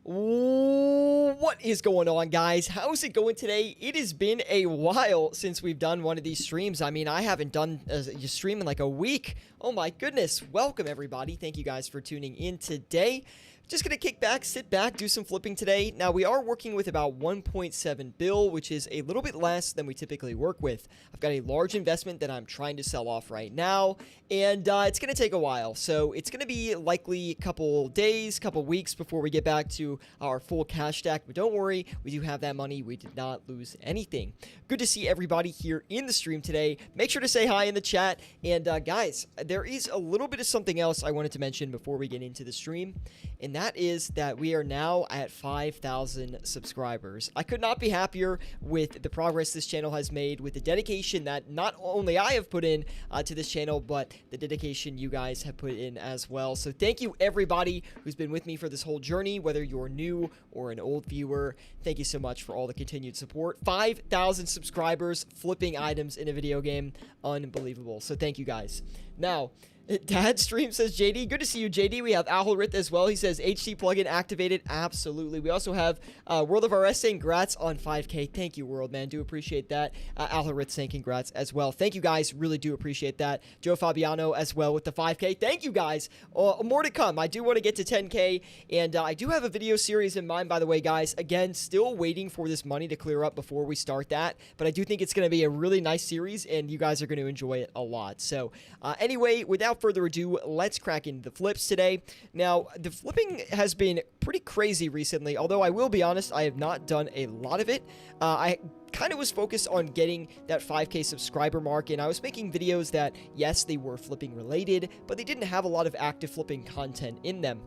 What is going on, guys? How's it going today? It has been a while since we've done one of these streams. I mean, I haven't done a stream in like a week. Oh my goodness. Welcome, everybody. Thank you guys for tuning in today. Just gonna kick back, sit back, do some flipping today. Now, we are working with about 1.7 bill, which is a little bit less than we typically work with. I've got a large investment that I'm trying to sell off right now, and it's gonna take a while. So it's gonna be likely a couple days, couple weeks before we get back to our full cash stack. But don't worry, we do have that money. We did not lose anything. Good to see everybody here in the stream today. Make sure to say hi in the chat. And guys, there is a little bit of something else I wanted to mention before we get into the stream, and that is that we are now at 5,000 subscribers. I could not be happier with the progress this channel has made, with the dedication that not only I have put in to this channel, but the dedication you guys have put in as well. So thank you, everybody who's been with me for this whole journey, whether you're new or an old viewer. Thank you so much for all the continued support. 5,000 subscribers, flipping items in a video game. Unbelievable. So thank you, guys. Now, Dad Stream says, JD, good to see you, JD. We have Alharith as well. He says, HT plugin activated. Absolutely. We also have World of RS saying congrats on 5K. Thank you, World, man. Do appreciate that. Alharith saying congrats as well. Thank you, guys. Really do appreciate that. Joe Fabiano as well with the 5K. Thank you, guys. More to come. I do want to get to 10K, and I do have a video series in mind, by the way, guys. Again, still waiting for this money to clear up before we start that, but I do think it's going to be a really nice series, and you guys are going to enjoy it a lot. So, anyway, without further ado, let's crack into the flips today. Now, the flipping has been pretty crazy recently, although I will be honest, I have not done a lot of it. I kind of was focused on getting that 5K subscriber mark, and I was making videos that, yes, they were flipping related, but they didn't have a lot of active flipping content in them.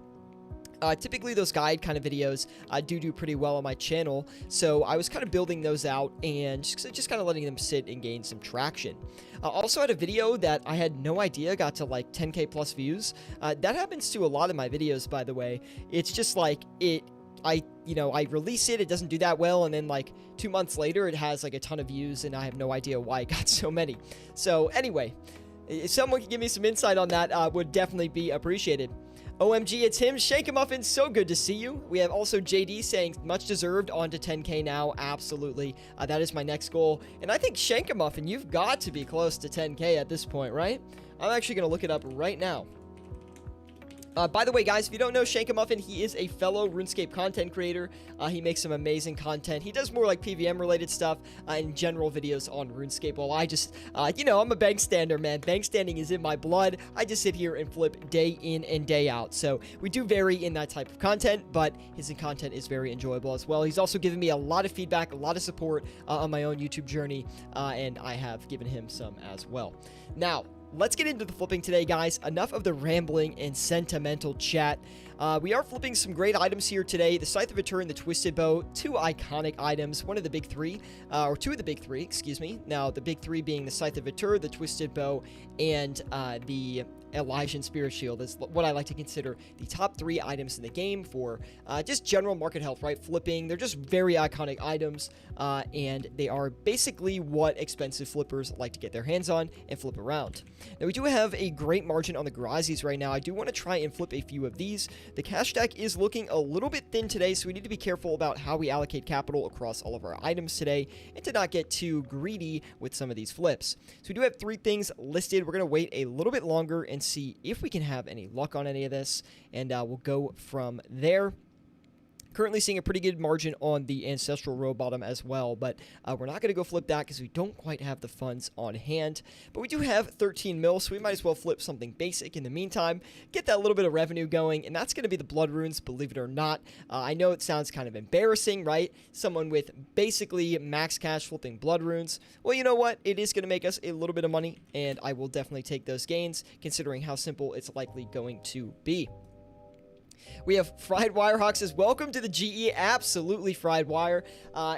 Typically, those guide kind of videos do pretty well on my channel, so I was kind of building those out and just kind of letting them sit and gain some traction. Also had a video that I had no idea got to like 10K plus views. That happens to a lot of my videos, by the way. It's just like I release it, it doesn't do that well, and then like 2 months later, it has like a ton of views, and I have no idea why it got so many. So anyway, if someone could give me some insight on that, would definitely be appreciated. OMG, it's him. Shankamuffin, so good to see you. We have also JD saying, much deserved, on to 10K now. Absolutely. That is my next goal. And I think Shankamuffin, you've got to be close to 10K at this point, right? I'm actually going to look it up right now. By the way, guys, if you don't know Shankamuffin, he is a fellow RuneScape content creator. He makes some amazing content. He does more like PVM-related stuff and general videos on RuneScape. While I just, I'm a bank stander, man. Bank standing is in my blood. I just sit here and flip day in and day out. So we do vary in that type of content, but his content is very enjoyable as well. He's also given me a lot of feedback, a lot of support on my own YouTube journey, and I have given him some as well. Now, let's get into the flipping today, guys. Enough of the rambling and sentimental chat. We are flipping some great items here today. The Scythe of Return, the Twisted Bow, two iconic items. One of the big three, or two of the big three, excuse me. Now, the big three being the Scythe of Return, the Twisted Bow, and the Elysian Spirit Shield is what I like to consider the top 3 items in the game for just general market health, right? Flipping. They're just very iconic items, and they are basically what expensive flippers like to get their hands on and flip around. Now, we do have a great margin on the Grazis right now. I do want to try and flip a few of these. The cash stack is looking a little bit thin today, so we need to be careful about how we allocate capital across all of our items today and to not get too greedy with some of these flips. So we do have 3 things listed. We're going to wait a little bit longer and see if we can have any luck on any of this, and we'll go from there. Currently seeing a pretty good margin on the Ancestral Row bottom as well, but we're not going to go flip that because we don't quite have the funds on hand. But we do have 13 mil, so we might as well flip something basic in the meantime, get that little bit of revenue going, and that's going to be the Blood Runes, believe it or not. I know it sounds kind of embarrassing, right? Someone with basically max cash flipping Blood Runes. Well, you know what? It is going to make us a little bit of money, and I will definitely take those gains, considering how simple it's likely going to be. We have Fried Wirehawk says, welcome to the GE. Absolutely, Fried Wire.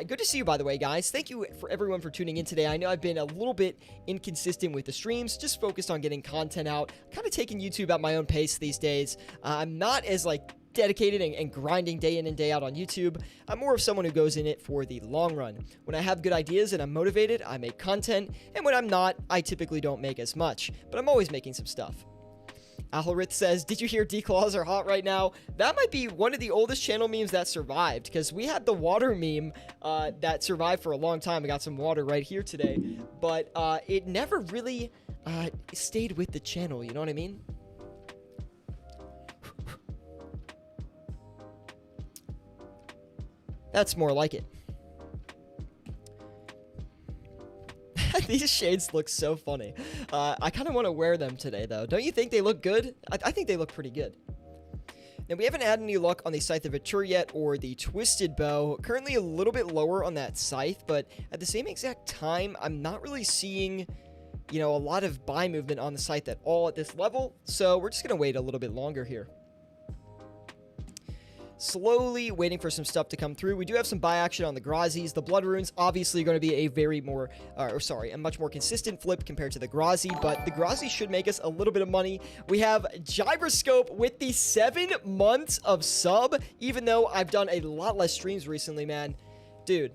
Good to see you, by the way, guys. Thank you for everyone for tuning in today. I know I've been a little bit inconsistent with the streams, just focused on getting content out, kind of taking YouTube at my own pace these days. I'm not as, dedicated and grinding day in and day out on YouTube. I'm more of someone who goes in it for the long run. When I have good ideas and I'm motivated, I make content, and when I'm not, I typically don't make as much, but I'm always making some stuff. Alharith says, did you hear declaws are hot right now? That might be one of the oldest channel memes that survived, because we had the water meme that survived for a long time. We got some water right here today, but it never really stayed with the channel, you know what I mean? That's more like it. These shades look so funny. I kind of want to wear them today, though. Don't you think they look good? I think they look pretty good. Now, we haven't had any luck on the Scythe of Mature yet, or the Twisted Bow. Currently a little bit lower on that Scythe, but at the same exact time, I'm not really seeing, you know, a lot of buy movement on the Scythe at all at this level, so we're just going to wait a little bit longer here. Slowly waiting for some stuff to come through. We do have some buy action on the Grazis. The Blood Runes obviously going to be a much more consistent flip compared to the Grazi, but the Grazi should make us a little bit of money. We have Gyroscope with the 7 months of sub, even though I've done a lot less streams recently, man. Dude,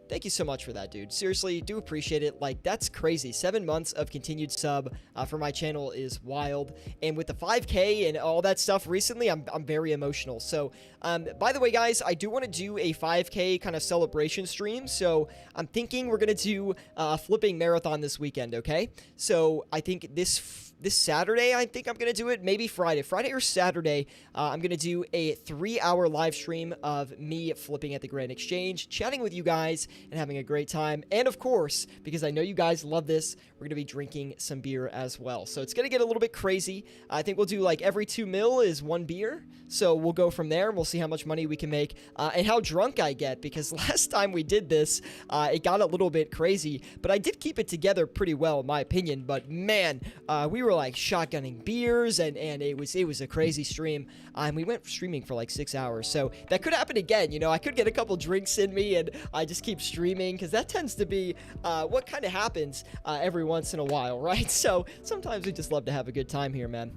thank you so much for that, dude. Seriously, do appreciate it. Like, that's crazy. 7 months of continued sub for my channel is wild. And with the 5K and all that stuff recently, I'm very emotional. So, by the way, guys, I do want to do a 5K kind of celebration stream. So, I'm thinking we're going to do a flipping marathon this weekend, okay? So, I think this Saturday, I think I'm going to do it. Maybe Friday or Saturday, I'm going to do a 3-hour live stream of me flipping at the Grand Exchange, chatting with you guys, and having a great time. And of course, because I know you guys love this, we're going to be drinking some beer as well. So it's going to get a little bit crazy. I think we'll do like every 2 mil is 1 beer. So we'll go from there. We'll see how much money we can make and how drunk I get, because last time we did this, it got a little bit crazy, but I did keep it together pretty well, in my opinion. But man, we were like shotgunning beers, and it was a crazy stream. And we went streaming for like 6 hours. So that could happen again. You know, I could get a couple drinks in me and I just keep streaming, because that tends to be what kind of happens every once in a while, right? So sometimes we just love to have a good time here, man.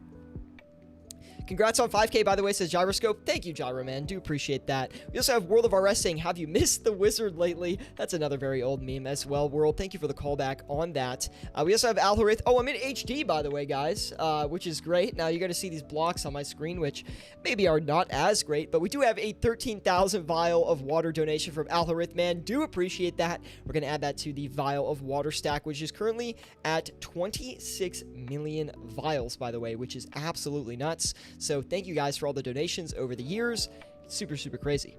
Congrats on 5K, by the way, says Gyroscope. Thank you, Gyro, man. Do appreciate that. We also have World of RS saying, have you missed the wizard lately? That's another very old meme as well, World. Thank you for the callback on that. We also have Alharith. Oh, I'm in HD, by the way, guys, which is great. Now, you're going to see these blocks on my screen, which maybe are not as great, but we do have a 13,000 vial of water donation from Alharith, man. Do appreciate that. We're going to add that to the vial of water stack, which is currently at 26 million vials, by the way, which is absolutely nuts. So thank you guys for all the donations over the years. Super, super crazy.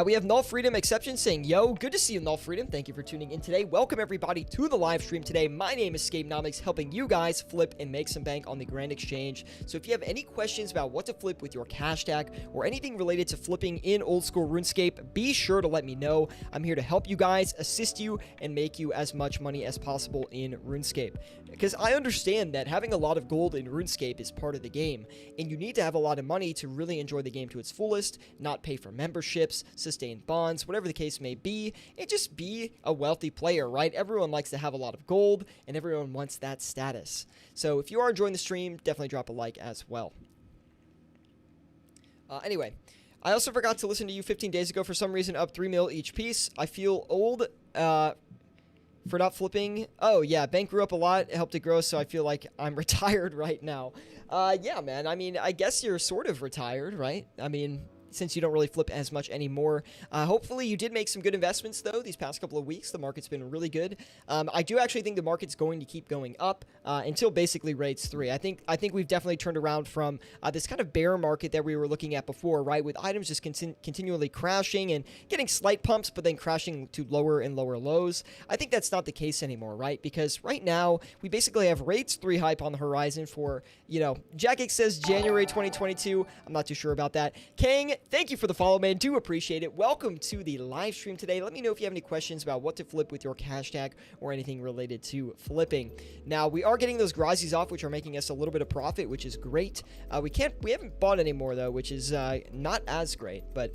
We have Null Freedom Exception saying, yo, good to see you, Null Freedom. Thank you for tuning in today. Welcome, everybody, to the live stream today. My name is Scapenomics, helping you guys flip and make some bank on the Grand Exchange. So if you have any questions about what to flip with your cash stack or anything related to flipping in old school RuneScape, be sure to let me know. I'm here to help you guys, assist you, and make you as much money as possible in RuneScape. Because I understand that having a lot of gold in RuneScape is part of the game, and you need to have a lot of money to really enjoy the game to its fullest, not pay for memberships, sustain bonds, whatever the case may be, and just be a wealthy player, right? Everyone likes to have a lot of gold, and everyone wants that status. So if you are enjoying the stream, definitely drop a like as well. Anyway, I also forgot to listen to you 15 days ago. For some reason, up 3 mil each piece. I feel old for not flipping. Oh, yeah, bank grew up a lot. It helped it grow, so I feel like I'm retired right now. Yeah, man, I mean, I guess you're sort of retired, right? I mean, since you don't really flip as much anymore. Hopefully you did make some good investments, though, these past couple of weeks. The market's been really good. I do actually think the market's going to keep going up until basically Raids 3. I think we've definitely turned around from this kind of bear market that we were looking at before, right, with items just continually crashing and getting slight pumps, but then crashing to lower and lower lows. I think that's not the case anymore, right, because right now we basically have Raids 3 hype on the horizon for, you know, Jackix says January 2022. I'm not too sure about that. Kang, thank you for the follow, man. Do appreciate it. Welcome to the live stream today. Let me know if you have any questions about what to flip with your cash tag or anything related to flipping. Now, we are getting those Grazis off, which are making us a little bit of profit, which is great. We haven't bought any more, though, which is not as great, but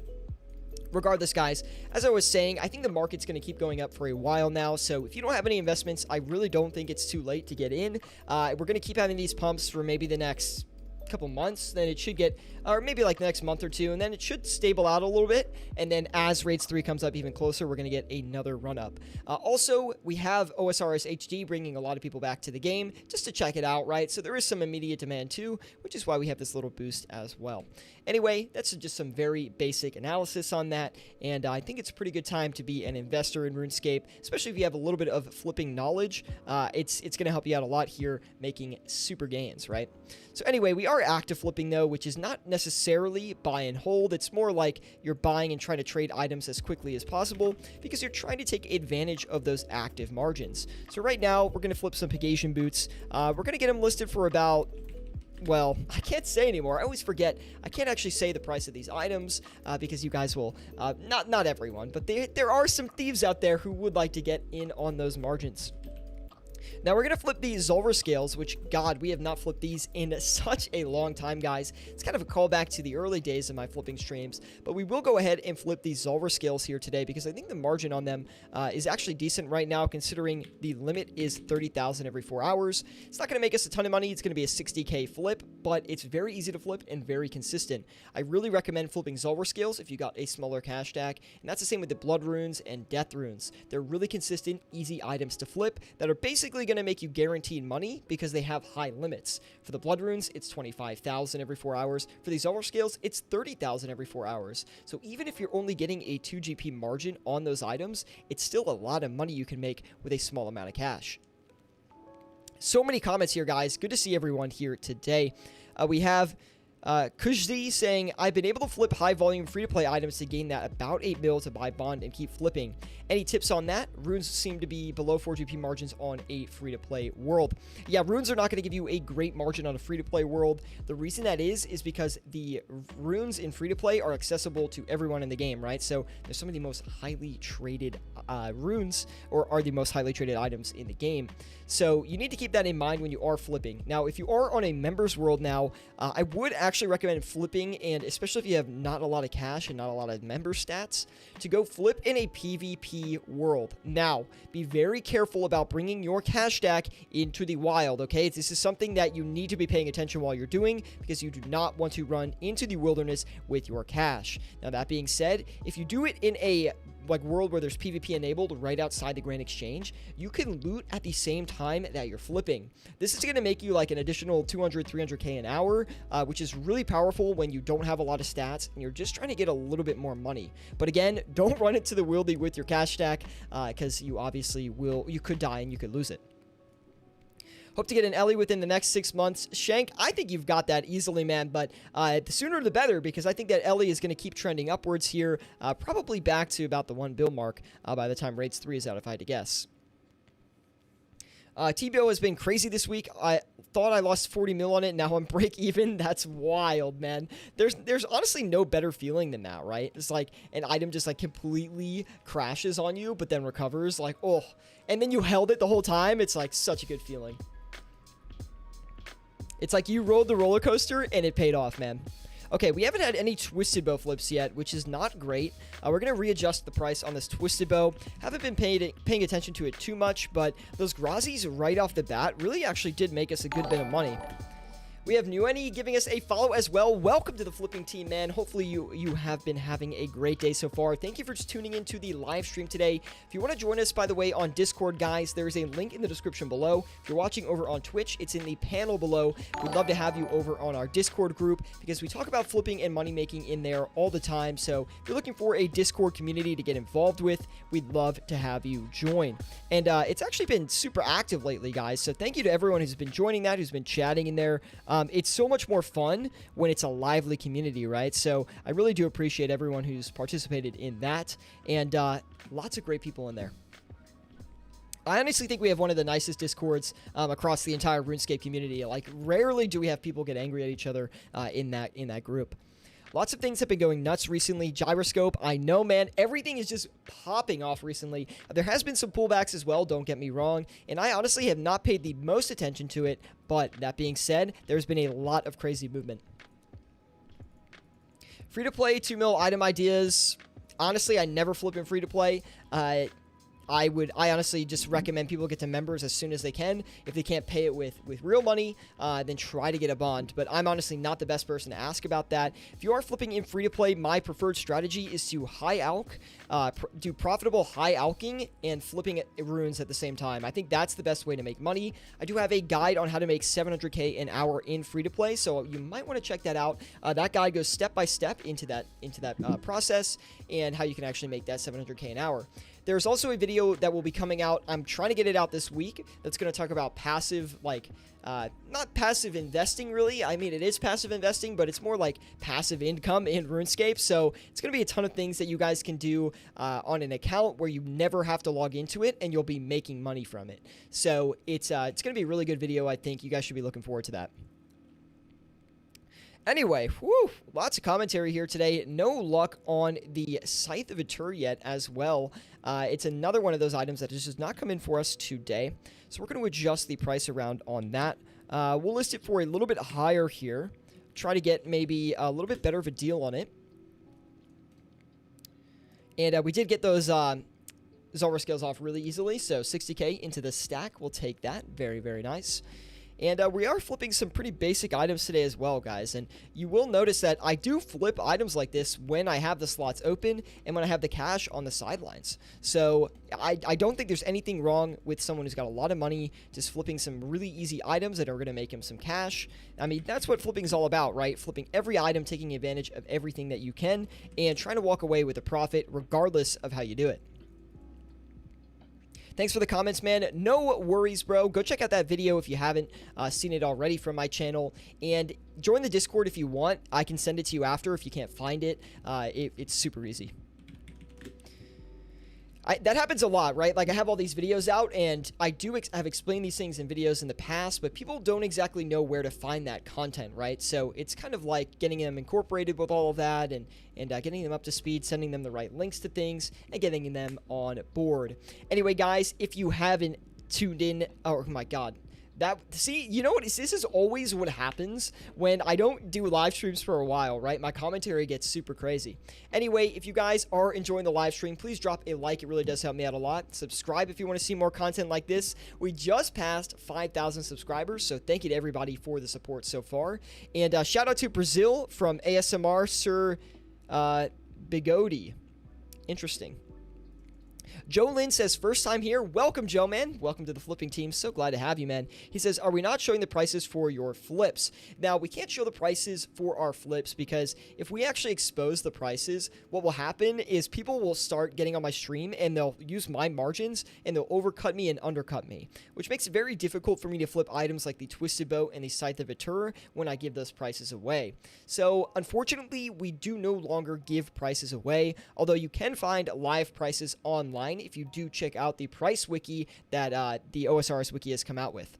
regardless, guys, as I was saying, I think the market's going to keep going up for a while now, so if you don't have any investments, I really don't think it's too late to get in. We're going to keep having these pumps for maybe the next couple months, then it should get, or maybe like the next month or two, and then it should stable out a little bit. And then as Raids 3 comes up even closer, we're going to get another run up. Also, we have OSRS HD bringing a lot of people back to the game just to check it out, right? So there is some immediate demand too, which is why we have this little boost as well. Anyway, that's just some very basic analysis on that, and I think it's a pretty good time to be an investor in RuneScape, especially if you have a little bit of flipping knowledge. It's going to help you out a lot here, making super gains, right? So anyway, we are active flipping though, which is not necessarily buy and hold. It's more like you're buying and trying to trade items as quickly as possible because you're trying to take advantage of those active margins. So right now, we're going to flip some Pegasian boots. We're going to get them listed for about, well, I can't say anymore. I always forget. I can't actually say the price of these items because you guys will, not everyone, but there are some thieves out there who would like to get in on those margins. Now we're going to flip these Zulver scales, which, God, we have not flipped these in such a long time, guys. It's kind of a callback to the early days of my flipping streams, but we will go ahead and flip these Zulver scales here today because I think the margin on them is actually decent right now, considering the limit is 30,000 every 4 hours. It's not going to make us a ton of money. It's going to be a 60k flip, but it's very easy to flip and very consistent. I really recommend flipping Zulver scales if you got a smaller cash stack, and that's the same with the Blood runes and Death runes. They're really consistent, easy items to flip that are basically going to make you guaranteed money because they have high limits. For the Blood runes, it's 25,000 every 4 hours. For these Zulver scales, it's 30,000 every 4 hours. So even if you're only getting a 2 GP margin on those items, it's still a lot of money you can make with a small amount of cash. So many comments here, guys. Good to see everyone here today. We have Kujzi saying, I've been able to flip high volume free-to-play items to gain that about 8 mil to buy bond and keep flipping. Any tips on that? Runes seem to be below 4 GP margins on a free-to-play world. Yeah, runes are not going to give you a great margin on a free-to-play world. The reason that is because the runes in free-to-play are accessible to everyone in the game, right? So they're some of the most highly traded runes, or are the most highly traded items in the game. So you need to keep that in mind when you are flipping. Now, if you are on a members world now, I would actually recommend flipping, and especially if you have not a lot of cash and not a lot of member stats, to go flip in a PvP world. Now, be very careful about bringing your cash stack into the wild, okay? This is something that you need to be paying attention while you're doing because you do not want to run into the wilderness with your cash. Now, that being said, if you do it in a world where there's PvP enabled right outside the Grand Exchange, you can loot at the same time that you're flipping. This is going to make you like an additional 200, 300k an hour, which is really powerful when you don't have a lot of stats and you're just trying to get a little bit more money. But again, don't run into the wildy with your cash stack because you obviously you could die and you could lose it. Hope to get an Ellie within the next 6 months. Shank, I think you've got that easily, man, but the sooner the better, because I think that Ellie is going to keep trending upwards here, probably back to about the 1 bill mark by the time Raids 3 is out, if I had to guess. TBO has been crazy this week. I thought I lost 40 mil on it. Now I'm break even. That's wild, man. There's honestly no better feeling than that, right? It's like an item just like completely crashes on you, but then recovers. Like, oh, and then you held it the whole time. It's like such a good feeling. It's like you rode the roller coaster and it paid off, man. Okay, we haven't had any Twisted Bow flips yet, which is not great. We're going to readjust the price on this Twisted Bow. Haven't been paying attention to it too much, but those Grazis right off the bat really actually did make us a good bit of money. We have Nueni giving us a follow as well. Welcome to the flipping team, man. Hopefully you have been having a great day so far. Thank you for just tuning into the live stream today. If you want to join us, by the way, on Discord, guys, there's a link in the description below. If you're watching over on Twitch, it's in the panel below. We'd love to have you over on our Discord group because we talk about flipping and money making in there all the time. So if you're looking for a Discord community to get involved with, we'd love to have you join. And it's actually been super active lately, guys. So thank you to everyone who's been joining that, who's been chatting in there. It's so much more fun when it's a lively community, right? So I really do appreciate everyone who's participated in that, and lots of great people in there. I honestly think we have one of the nicest Discords across the entire RuneScape community. Like, rarely do we have people get angry at each other in that group. Lots of things have been going nuts recently. Gyroscope, I know, man. Everything is just popping off recently. There has been some pullbacks as well, don't get me wrong. And I honestly have not paid the most attention to it. But that being said, there's been a lot of crazy movement. Free-to-play 2 mil item ideas. Honestly, I never flip in free-to-play. I honestly just recommend people get to members as soon as they can. If they can't pay it with real money, then try to get a bond. But I'm honestly not the best person to ask about that. If you are flipping in free to play, my preferred strategy is to high alch, do profitable high alching and flipping runes at the same time. I think that's the best way to make money. I do have a guide on how to make 700k an hour in free to play, so you might want to check that out. That guide goes step by step into that process and how you can actually make that 700k an hour. There's also a video that will be coming out. I'm trying to get it out this week. That's going to talk about passive, like, not passive investing, really. I mean, it is passive investing, but it's more like passive income in RuneScape. So it's going to be a ton of things that you guys can do on an account where you never have to log into it, and you'll be making money from it. So it's going to be a really good video, I think. You guys should be looking forward to that. Anyway, whew, lots of commentary here today. No luck on the Scythe of Atur yet as well. It's another one of those items that has just not come in for us today. So we're going to adjust the price around on that. We'll list it for a little bit higher here. Try to get maybe a little bit better of a deal on it. And we did get those Zulrah scales off really easily. So 60k into the stack. We'll take that. Very, very nice. And we are flipping some pretty basic items today as well, guys. And you will notice that I do flip items like this when I have the slots open and when I have the cash on the sidelines. So I don't think there's anything wrong with someone who's got a lot of money just flipping some really easy items that are going to make him some cash. I mean, that's what flipping is all about, right? Flipping every item, taking advantage of everything that you can, and trying to walk away with a profit regardless of how you do it. Thanks for the comments, man. No worries, bro. Go check out that video if you haven't seen it already from my channel. And join the Discord if you want. I can send it to you after if you can't find it. It's super easy. That happens a lot, right? Like, I have all these videos out, and I do have explained these things in videos in the past, but people don't exactly know where to find that content, right? So it's kind of like getting them incorporated with all of that and getting them up to speed, sending them the right links to things, and getting them on board. Anyway, guys, if you haven't tuned in, oh my God. See, you know what? This is always what happens when I don't do live streams for a while, right? My commentary gets super crazy. Anyway, if you guys are enjoying the live stream, please drop a like. It really does help me out a lot. Subscribe if you want to see more content like this. We just passed 5,000 subscribers, so thank you to everybody for the support so far. And shout out to Brazil from ASMR Sir Bigodi. Interesting. Joe Lynn says, first time here. Welcome, Joe, man. Welcome to the flipping team. So glad to have you, man. He says, are we not showing the prices for your flips? Now, we can't show the prices for our flips because if we actually expose the prices, what will happen is people will start getting on my stream and they'll use my margins and they'll overcut me and undercut me, which makes it very difficult for me to flip items like the Twisted Bow and the Scythe of Atur when I give those prices away. So, unfortunately, we do no longer give prices away, although you can find live prices online if you do check out the price wiki that the OSRS wiki has come out with.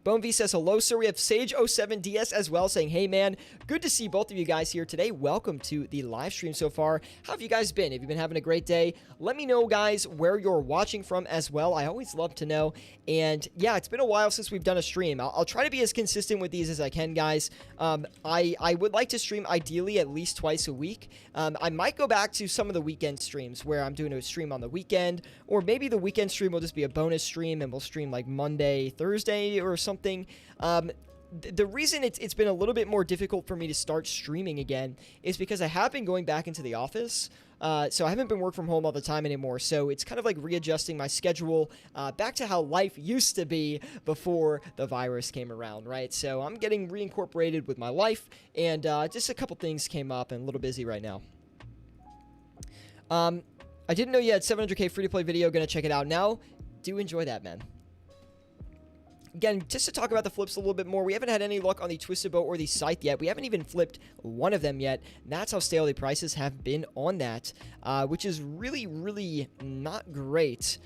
Bone V says, hello, sir. We have Sage07DS as well saying, hey, man, good to see both of you guys here today. Welcome to the live stream so far. How have you guys been? Have you been having a great day? Let me know, guys, where you're watching from as well. I always love to know. And yeah, it's been a while since we've done a stream. I'll try to be as consistent with these as I can, guys. I would like to stream ideally at least twice a week. I might go back to some of the weekend streams where I'm doing a stream on the weekend, or maybe the weekend stream will just be a bonus stream and we'll stream like Monday, Thursday or something. The reason it's been a little bit more difficult for me to start streaming again is because I have been going back into the office. So I haven't been work from home all the time anymore. So it's kind of like readjusting my schedule back to how life used to be before the virus came around, right? So I'm getting reincorporated with my life, and just a couple things came up and a little busy right now. I didn't know you had 700k free-to-play video. Gonna check it out now. Do enjoy that, man. Again, just to talk about the flips a little bit more, we haven't had any luck on the Twisted Bow or the Scythe yet. We haven't even flipped one of them yet. That's how stale the prices have been on that, which is really, really not great.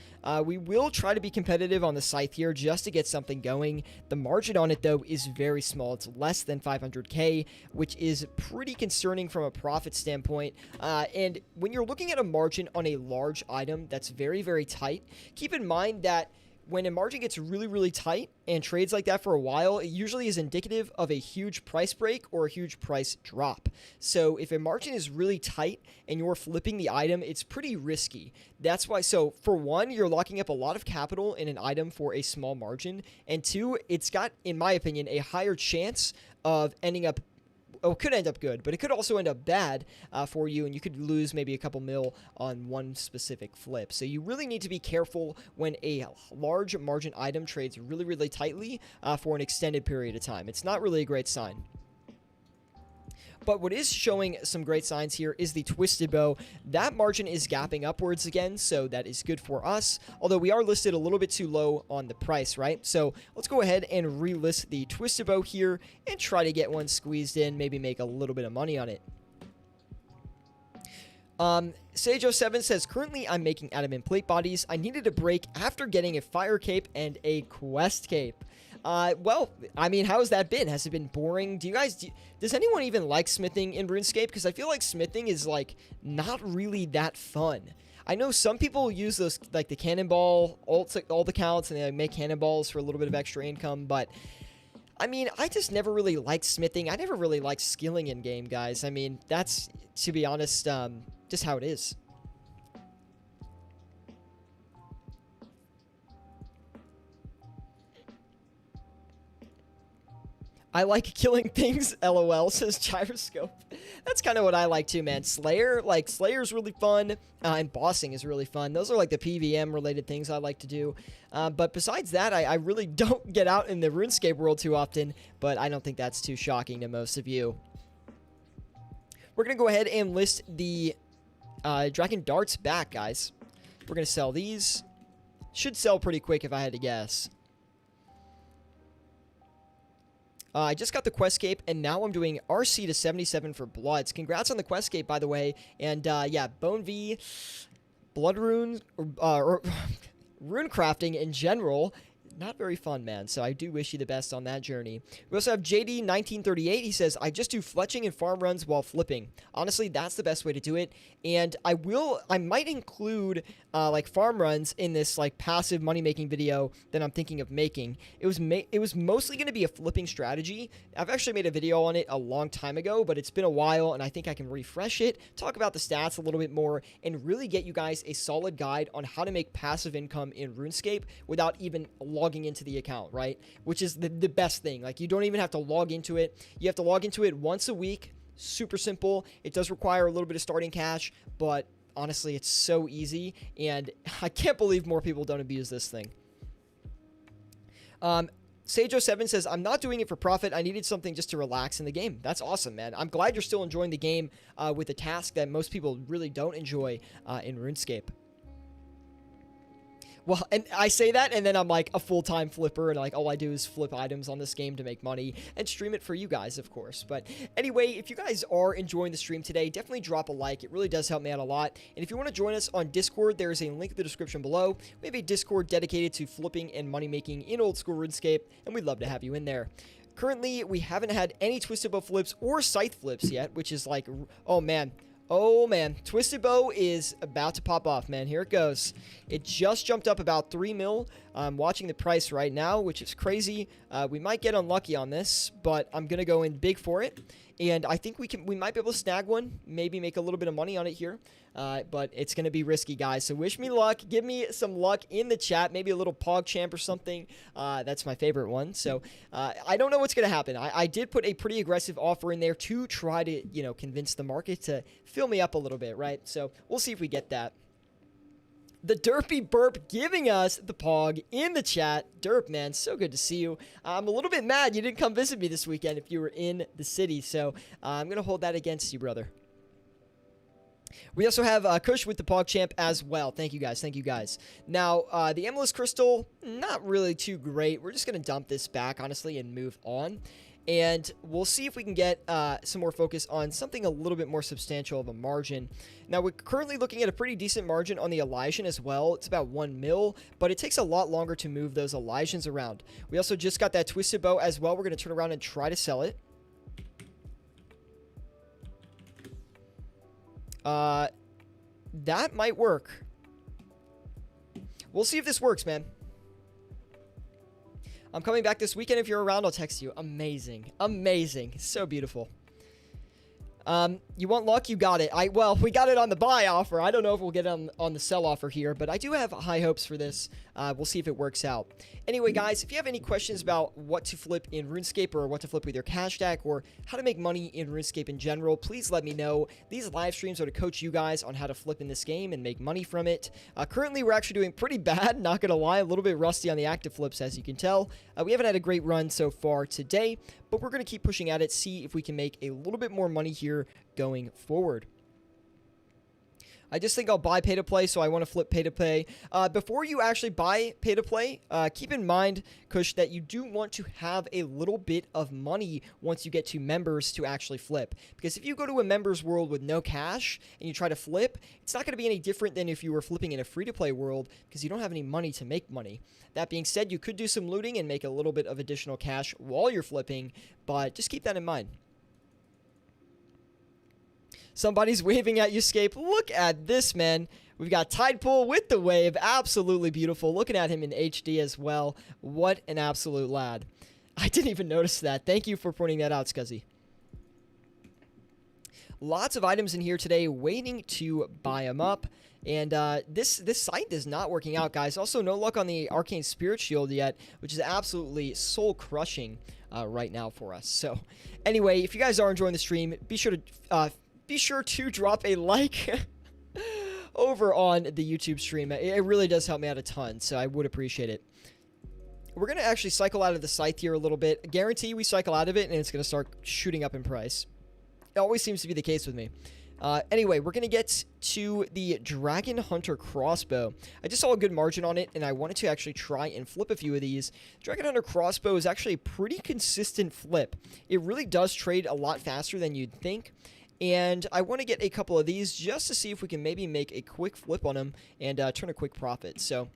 We will try to be competitive on the Scythe here just to get something going. The margin on it, though, is very small. It's less than 500k, which is pretty concerning from a profit standpoint. And when you're looking at a margin on a large item that's very, very tight, keep in mind that when a margin gets really, really tight and trades like that for a while, it usually is indicative of a huge price break or a huge price drop. So if a margin is really tight and you're flipping the item, it's pretty risky. That's why, so for one, you're locking up a lot of capital in an item for a small margin. And two, it's got, in my opinion, a higher chance of ending up, oh, it could end up good, but it could also end up bad for you, and you could lose maybe a couple mil on one specific flip. So you really need to be careful when a large margin item trades really, really tightly for an extended period of time. It's not really a great sign. But what is showing some great signs here is the Twisted Bow. That margin is gapping upwards again, so that is good for us. Although we are listed a little bit too low on the price, right? So let's go ahead and relist the Twisted Bow here and try to get one squeezed in, maybe make a little bit of money on it. Sage07 says, currently I'm making adamant plate bodies. I needed a break after getting a fire cape and a quest cape. Well, I mean, how has that been? Has it been boring? Does anyone even like smithing in RuneScape? Because I feel like smithing is, like, not really that fun. I know some people use those, like, the cannonball alt accounts, and they make cannonballs for a little bit of extra income, but I mean, I just never really liked smithing. I never really liked skilling in game, guys. I mean, that's, to be honest, just how it is. I like killing things, LOL, says Gyroscope. That's kind of what I like too, man. Slayer's really fun, and bossing is really fun. Those are like the PVM-related things I like to do. But besides that, I really don't get out in the RuneScape world too often, but I don't think that's too shocking to most of you. We're going to go ahead and list the Dragon Darts back, guys. We're going to sell these. Should sell pretty quick if I had to guess. I just got the quest cape, and now I'm doing RC to 77 for Bloods. Congrats on the quest cape, by the way. And, yeah, Bone V, Blood Runes, or Rune Crafting in general, not very fun, man. So I do wish you the best on that journey. We also have JD1938. He says, I just do fletching and farm runs while flipping. Honestly, that's the best way to do it. And I might include, like, farm runs in this, like, passive money-making video that I'm thinking of making. It was mostly going to be a flipping strategy. I've actually made a video on it a long time ago, but it's been a while, and I think I can refresh it, talk about the stats a little bit more, and really get you guys a solid guide on how to make passive income in RuneScape without even logging into the account, right? Which is the best thing. Like, you don't even have to log into it. You have to log into it once a week. Super simple. It does require a little bit of starting cash, but honestly, it's so easy, and I can't believe more people don't abuse this thing. Sage07 says, I'm not doing it for profit. I needed something just to relax in the game. That's awesome, man. I'm glad you're still enjoying the game with a task that most people really don't enjoy in RuneScape. Well, and I say that, and then I'm like a full-time flipper, and like all I do is flip items on this game to make money and stream it for you guys, of course. But anyway, if you guys are enjoying the stream today, definitely drop a like. It really does help me out a lot. And if you want to join us on Discord, there is a link in the description below. We have a Discord dedicated to flipping and money-making in old school RuneScape, and we'd love to have you in there. Currently, we haven't had any Twisted Bow flips or Scythe flips yet, which is like, oh man. Oh, man. Twisted Bow is about to pop off, man. Here it goes. It just jumped up about 3 mil. I'm watching the price right now, which is crazy. We might get unlucky on this, but I'm going to go in big for it. And I think we might be able to snag one, maybe make a little bit of money on it here. But it's going to be risky, guys. So wish me luck. Give me some luck in the chat. Maybe a little PogChamp or something. That's my favorite one. So I don't know what's going to happen. I did put a pretty aggressive offer in there to try to, you know, convince the market to fill me up a little bit, right? So we'll see if we get that. The Derpy Burp giving us the Pog in the chat. Derp, man, so good to see you. I'm a little bit mad you didn't come visit me this weekend if you were in the city. So I'm going to hold that against you, brother. We also have Kush with the PogChamp as well. Thank you, guys. Thank you, guys. Now, the Amethyst Crystal, not really too great. We're just going to dump this back, honestly, and move on. And we'll see if we can get some more focus on something a little bit more substantial of a margin. Now, we're currently looking at a pretty decent margin on the Elysian as well. It's about 1 mil, but it takes a lot longer to move those Elysians around. We also just got that Twisted Bow as well. We're going to turn around and try to sell it. That might work. We'll see if this works, man. I'm coming back this weekend. If you're around, I'll text you. Amazing. Amazing. So beautiful. You want luck? You got it. Well, we got it on the buy offer. I don't know if we'll get it on the sell offer here, but I do have high hopes for this. We'll see if it works out. Anyway, guys, if you have any questions about what to flip in RuneScape or what to flip with your cash stack or how to make money in RuneScape in general, please let me know. These live streams are to coach you guys on how to flip in this game and make money from it. Currently, we're actually doing pretty bad, not going to lie. A little bit rusty on the active flips, as you can tell. We haven't had a great run so far today, but we're going to keep pushing at it, see if we can make a little bit more money here going forward. I just think I'll buy pay to play, so I want to flip pay to play. Before you actually buy pay to play, keep in mind, Kush, that you do want to have a little bit of money once you get to members to actually flip. Because if you go to a members world with no cash and you try to flip, it's not going to be any different than if you were flipping in a free to play world because you don't have any money to make money. That being said, you could do some looting and make a little bit of additional cash while you're flipping, but just keep that in mind. Somebody's waving at you, Scape. Look at this, man. We've got Tidepool with the wave. Absolutely beautiful. Looking at him in HD as well. What an absolute lad. I didn't even notice that. Thank you for pointing that out, Scuzzy. Lots of items in here today waiting to buy them up. And this site is not working out, guys. Also, no luck on the Arcane Spirit Shield yet, which is absolutely soul-crushing right now for us. So, anyway, if you guys are enjoying the stream, be sure to drop a like over on the YouTube stream. It really does help me out a ton, so I would appreciate it. We're going to actually cycle out of the scythe here a little bit. I guarantee we cycle out of it, and it's going to start shooting up in price. It always seems to be the case with me. Anyway, we're going to get to the Dragon Hunter Crossbow. I just saw a good margin on it, and I wanted to actually try and flip a few of these. Dragon Hunter Crossbow is actually a pretty consistent flip. It really does trade a lot faster than you'd think. And I want to get a couple of these just to see if we can maybe make a quick flip on them and turn a quick profit. So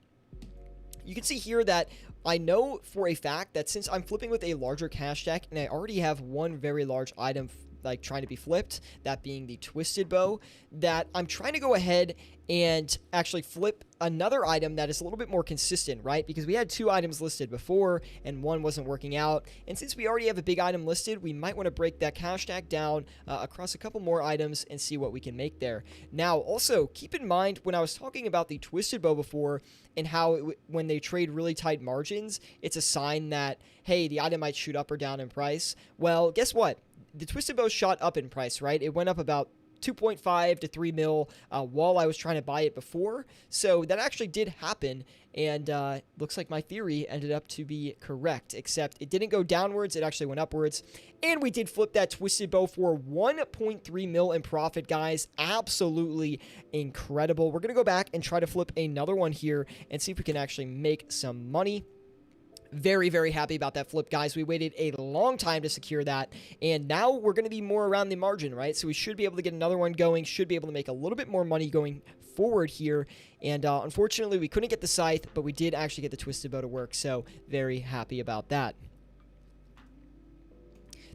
you can see here that I know for a fact that since I'm flipping with a larger cash stack and I already have one very large item like trying to be flipped, that being the Twisted Bow, that I'm trying to go ahead and actually flip another item that is a little bit more consistent, right? Because we had two items listed before and one wasn't working out. And since we already have a big item listed, we might want to break that cash stack down across a couple more items and see what we can make there. Now, also, keep in mind when I was talking about the Twisted Bow before and how when they trade really tight margins, it's a sign that, hey, the item might shoot up or down in price. Well, guess what? The Twisted Bow shot up in price, right? It went up about 2.5 to 3 mil while I was trying to buy it before. So that actually did happen, and looks like my theory ended up to be correct, except it didn't go downwards, it actually went upwards. And we did flip that Twisted Bow for 1.3 mil in profit, guys. Absolutely incredible. We're going to go back and try to flip another one here and see if we can actually make some money. Very, very happy about that flip, guys. We waited a long time to secure that, and now we're going to be more around the margin, right? So we should be able to get another one going, should be able to make a little bit more money going forward here, and unfortunately, we couldn't get the scythe, but we did actually get the Twisted Bow to work, so very happy about that.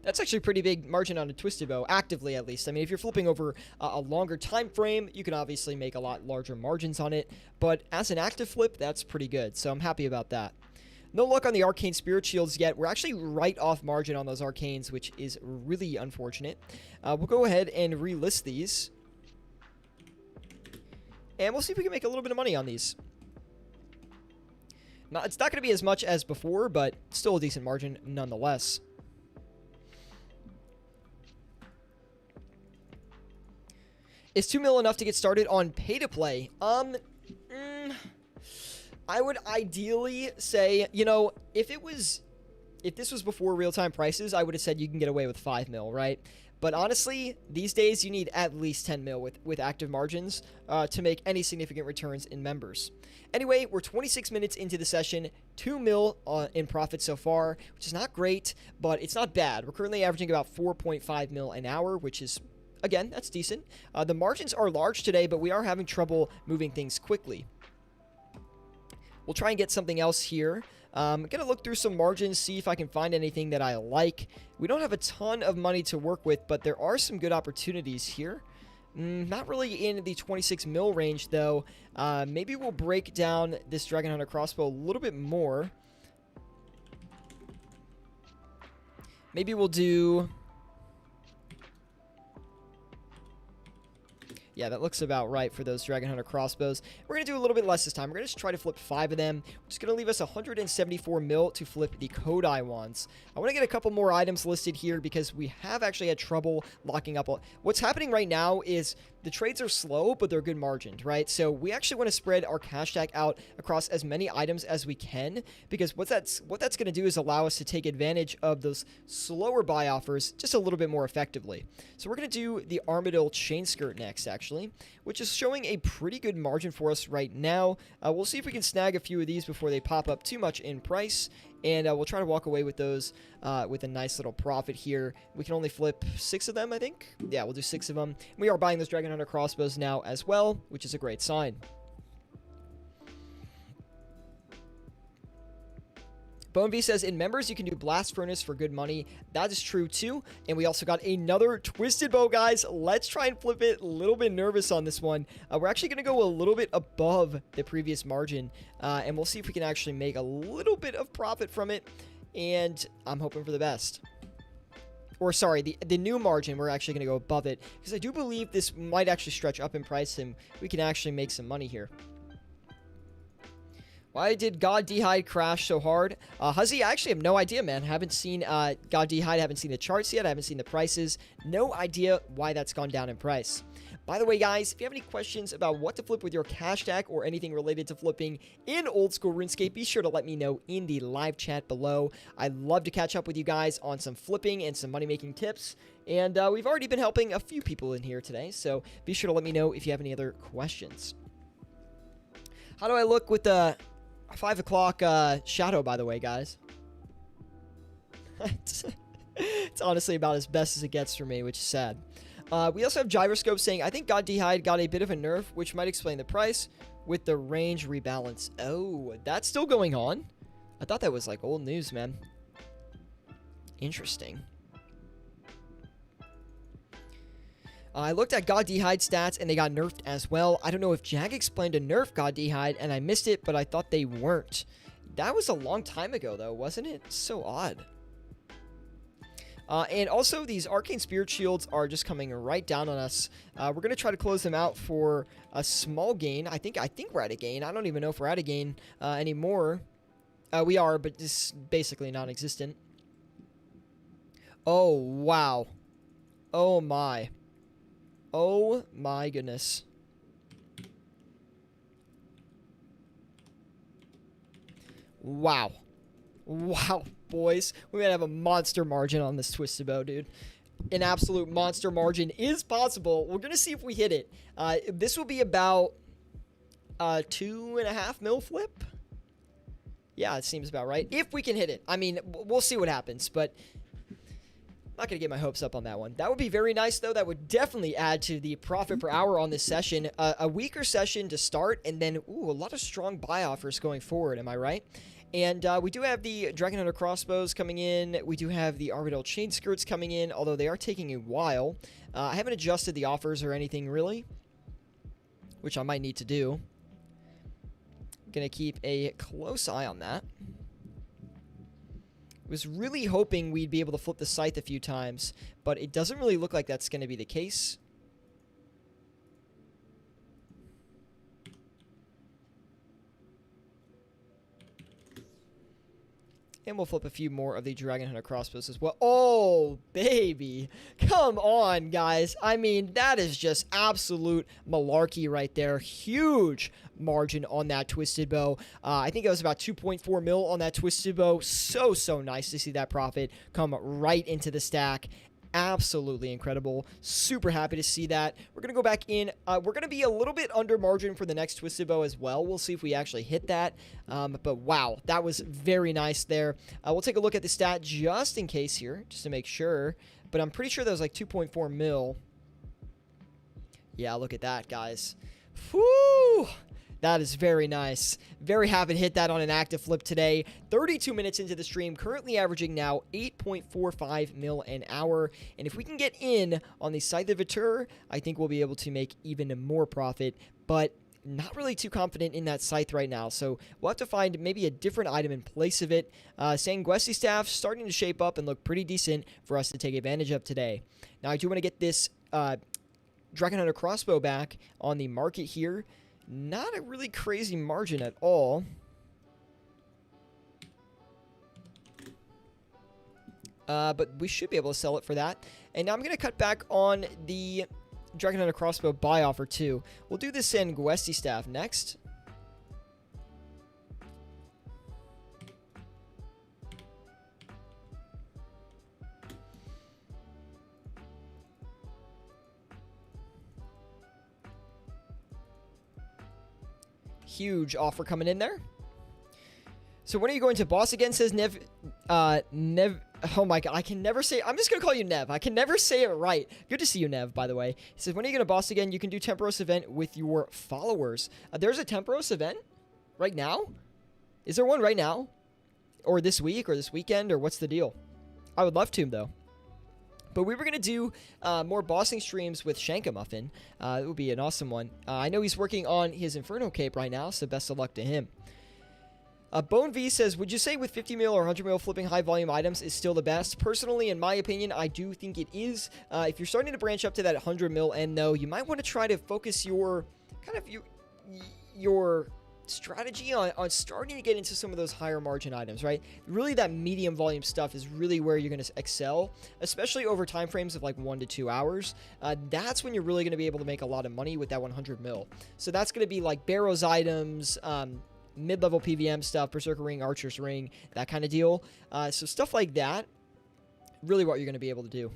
That's actually a pretty big margin on a Twisted Bow, actively at least. I mean, if you're flipping over a longer time frame, you can obviously make a lot larger margins on it, but as an active flip, that's pretty good, so I'm happy about that. No luck on the Arcane Spirit Shields yet. We're actually right off margin on those Arcanes, which is really unfortunate. We'll go ahead and relist these. And we'll see if we can make a little bit of money on these. Now, it's not going to be as much as before, but still a decent margin nonetheless. Is 2 mil enough to get started on pay-to-play? I would ideally say, you know, if this was before real-time prices, I would have said you can get away with 5 mil, right? But honestly, these days you need at least 10 mil with active margins to make any significant returns in members. Anyway, we're 26 minutes into the session, 2 mil in profit so far, which is not great, but it's not bad. We're currently averaging about 4.5 mil an hour, which is, again, that's decent. The margins are large today, but we are having trouble moving things quickly. We'll try and get something else here. I'm going to look through some margins, see if I can find anything that I like. We don't have a ton of money to work with, but there are some good opportunities here. Not really in the 26 mil range, though. Maybe we'll break down this Dragon Hunter Crossbow a little bit more. Maybe we'll do... Yeah, that looks about right for those Dragon Hunter crossbows. We're going to do a little bit less this time. We're going to try to flip 5 of them, which is going to leave us 174 mil to flip the Kodai wands. I want to get a couple more items listed here because we have actually had trouble locking up. What's happening right now is the trades are slow, but they're good margined, right? So we actually want to spread our cash stack out across as many items as we can, because what that's going to do is allow us to take advantage of those slower buy offers just a little bit more effectively. So we're going to do the Armadill chain skirt next, actually, which is showing a pretty good margin for us right now. We'll see if we can snag a few of these before they pop up too much in price, and we'll try to walk away with those with a nice little profit here. We can only flip 6 of them, I think. Yeah, we'll do 6 of them. We are buying those Dragon Hunter crossbows now as well, which is a great sign. Bone V says, in members, you can do Blast Furnace for good money. That is true, too. And we also got another Twisted Bow, guys. Let's try and flip it. A little bit nervous on this one. We're actually going to go a little bit above the previous margin. And we'll see if we can actually make a little bit of profit from it. And I'm hoping for the best. Or, sorry, the new margin, we're actually going to go above it. Because I do believe this might actually stretch up in price, and we can actually make some money here. Why did God D'Hide crash so hard? Huzzy, I actually have no idea, man. Haven't seen God D'Hide, haven't seen the charts yet. I haven't seen the prices. No idea why that's gone down in price. By the way, guys, if you have any questions about what to flip with your cash stack or anything related to flipping in old school RuneScape, be sure to let me know in the live chat below. I'd love to catch up with you guys on some flipping and some money-making tips. And we've already been helping a few people in here today, so be sure to let me know if you have any other questions. How do I look with the 5 o'clock shadow, by the way, guys? It's honestly about as best as it gets for me, which is sad. We also have Gyroscope saying, I think God D'Hide got a bit of a nerf, which might explain the price with the range rebalance. Oh, that's still going on? I thought that was like old news, man. Interesting. I looked at God D'Hide stats, and they got nerfed as well. I don't know if Jag explained a nerf God D'Hide, and I missed it, but I thought they weren't. That was a long time ago, though, wasn't it? So odd. And also, these Arcane Spirit Shields are just coming right down on us. We're going to try to close them out for a small gain. I think we're at a gain. I don't even know if we're at a gain anymore. We are, but it's basically non-existent. Oh, wow. Oh, my. Oh my goodness. Wow. Wow, boys. We might have a monster margin on this Twisted Bow, dude. An absolute monster margin is possible. We're going to see if we hit it. This will be about 2.5 mil flip. Yeah, it seems about right. If we can hit it. I mean, we'll see what happens, but I'm not going to get my hopes up on that one. That would be very nice, though. That would definitely add to the profit per hour on this session. A weaker session to start, and then, ooh, a lot of strong buy offers going forward. Am I right? And we do have the Dragon Hunter crossbows coming in. We do have the Armadill chain skirts coming in, although they are taking a while. I haven't adjusted the offers or anything, really, which I might need to do. Going to keep a close eye on that. Was really hoping we'd be able to flip the scythe a few times, but it doesn't really look like that's going to be the case. And we'll flip a few more of the Dragon Hunter crossbows as well. Oh, baby. Come on, guys. I mean, that is just absolute malarkey right there. Huge margin on that Twisted Bow. I think it was about 2.4 mil on that Twisted Bow. So nice to see that profit come right into the stack. Absolutely incredible. Super happy to see that. We're going to go back in. We're going to be a little bit under margin for the next Twisted Bow as well. We'll see if we actually hit that. But wow, that was very nice there. We'll take a look at the stat just in case here, just to make sure. But I'm pretty sure that was like 2.4 mil. Yeah, look at that, guys. Whew! That is very nice. Very happy to hit that on an active flip today. 32 minutes into the stream, currently averaging now 8.45 mil an hour. And if we can get in on the Scythe of Vitur, I think we'll be able to make even more profit. But not really too confident in that scythe right now, so we'll have to find maybe a different item in place of it. Sanguesti staff starting to shape up and look pretty decent for us to take advantage of today. Now, I do want to get this Dragon Hunter Crossbow back on the market here. Not a really crazy margin at all. But we should be able to sell it for that. And now I'm going to cut back on the Dragon Hunter Crossbow buy offer too. We'll do the Sanguesti staff next. Huge offer coming in there. So when are you going to boss again, says Nev. Oh my god, I can never say. I'm just going to call you Nev. I can never say it right. Good to see you, Nev, by the way. He says, when are you going to boss again? You can do Temporos event with your followers. There's a Temporos event right now? Is there one right now? Or this week or this weekend or what's the deal? I would love to, though. But we were going to do more bossing streams with Shankamuffin. It would be an awesome one. I know he's working on his Inferno Cape right now, so best of luck to him. Bone V says, would you say with 50 mil or 100 mil flipping high volume items is still the best? Personally, in my opinion, I do think it is. If you're starting to branch up to that 100 mil end, though, you might want to try to focus your your strategy on starting to get into some of those higher margin items, right? Really, that medium volume stuff is really where you're going to excel, especially over time frames of like 1 to 2 hours. That's when you're really going to be able to make a lot of money with that 100 mil. So that's going to be like Barrows items, mid-level PVM stuff, Berserker Ring, Archer's Ring, that kind of deal. So stuff like that, really what you're going to be able to do.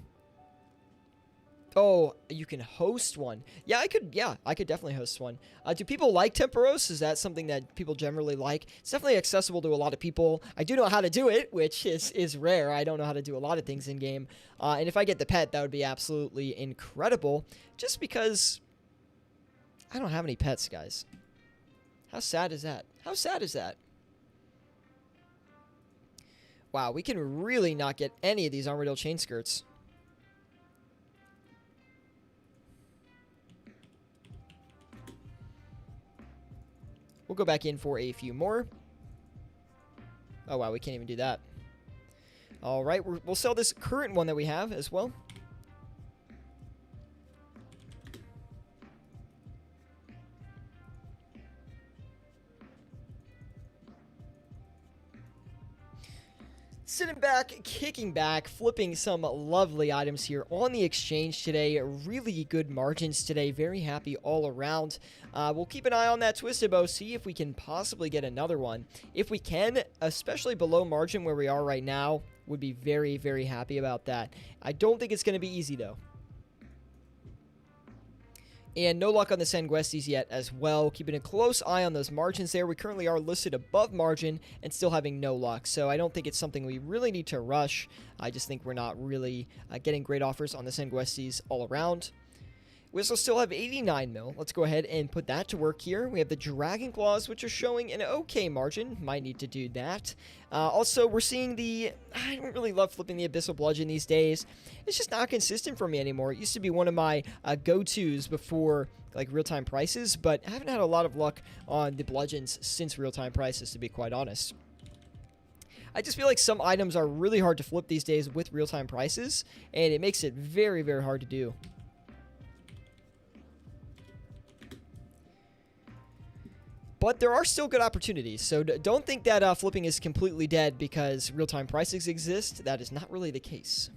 Oh, you can host one. Yeah, I could definitely host one. Do people like Temporos? Is that something that people generally like? It's definitely accessible to a lot of people. I do know how to do it, which is rare. I don't know how to do a lot of things in-game. And if I get the pet, that would be absolutely incredible. Just because I don't have any pets, guys. How sad is that? How sad is that? Wow, we can really not get any of these Armadill chain skirts. We'll go back in for a few more. Oh, wow, we can't even do that. All right, we'll sell this current one that we have as well. Sitting back, kicking back, flipping some lovely items here on the exchange today. Really good margins today. Very happy all around. We'll keep an eye on that Twisted Bow, see if we can possibly get another one. If we can, especially below margin where we are right now, would be very, very happy about that. I don't think it's going to be easy, though. And no luck on the Sanguestis yet as well. Keeping a close eye on those margins there. We currently are listed above margin and still having no luck. So I don't think it's something we really need to rush. I just think we're not really getting great offers on the Sanguestis all around. We also still have 89 mil. Let's go ahead and put that to work here. We have the Dragon Claws, which are showing an okay margin. Might need to do that. Also, we're seeing the... I don't really love flipping the Abyssal Bludgeon these days. It's just not consistent for me anymore. It used to be one of my go-tos before like real-time prices, but I haven't had a lot of luck on the Bludgeons since real-time prices, to be quite honest. I just feel like some items are really hard to flip these days with real-time prices, and it makes it very, very hard to do. But there are still good opportunities, so don't think that flipping is completely dead because real-time prices exist. That is not really the case.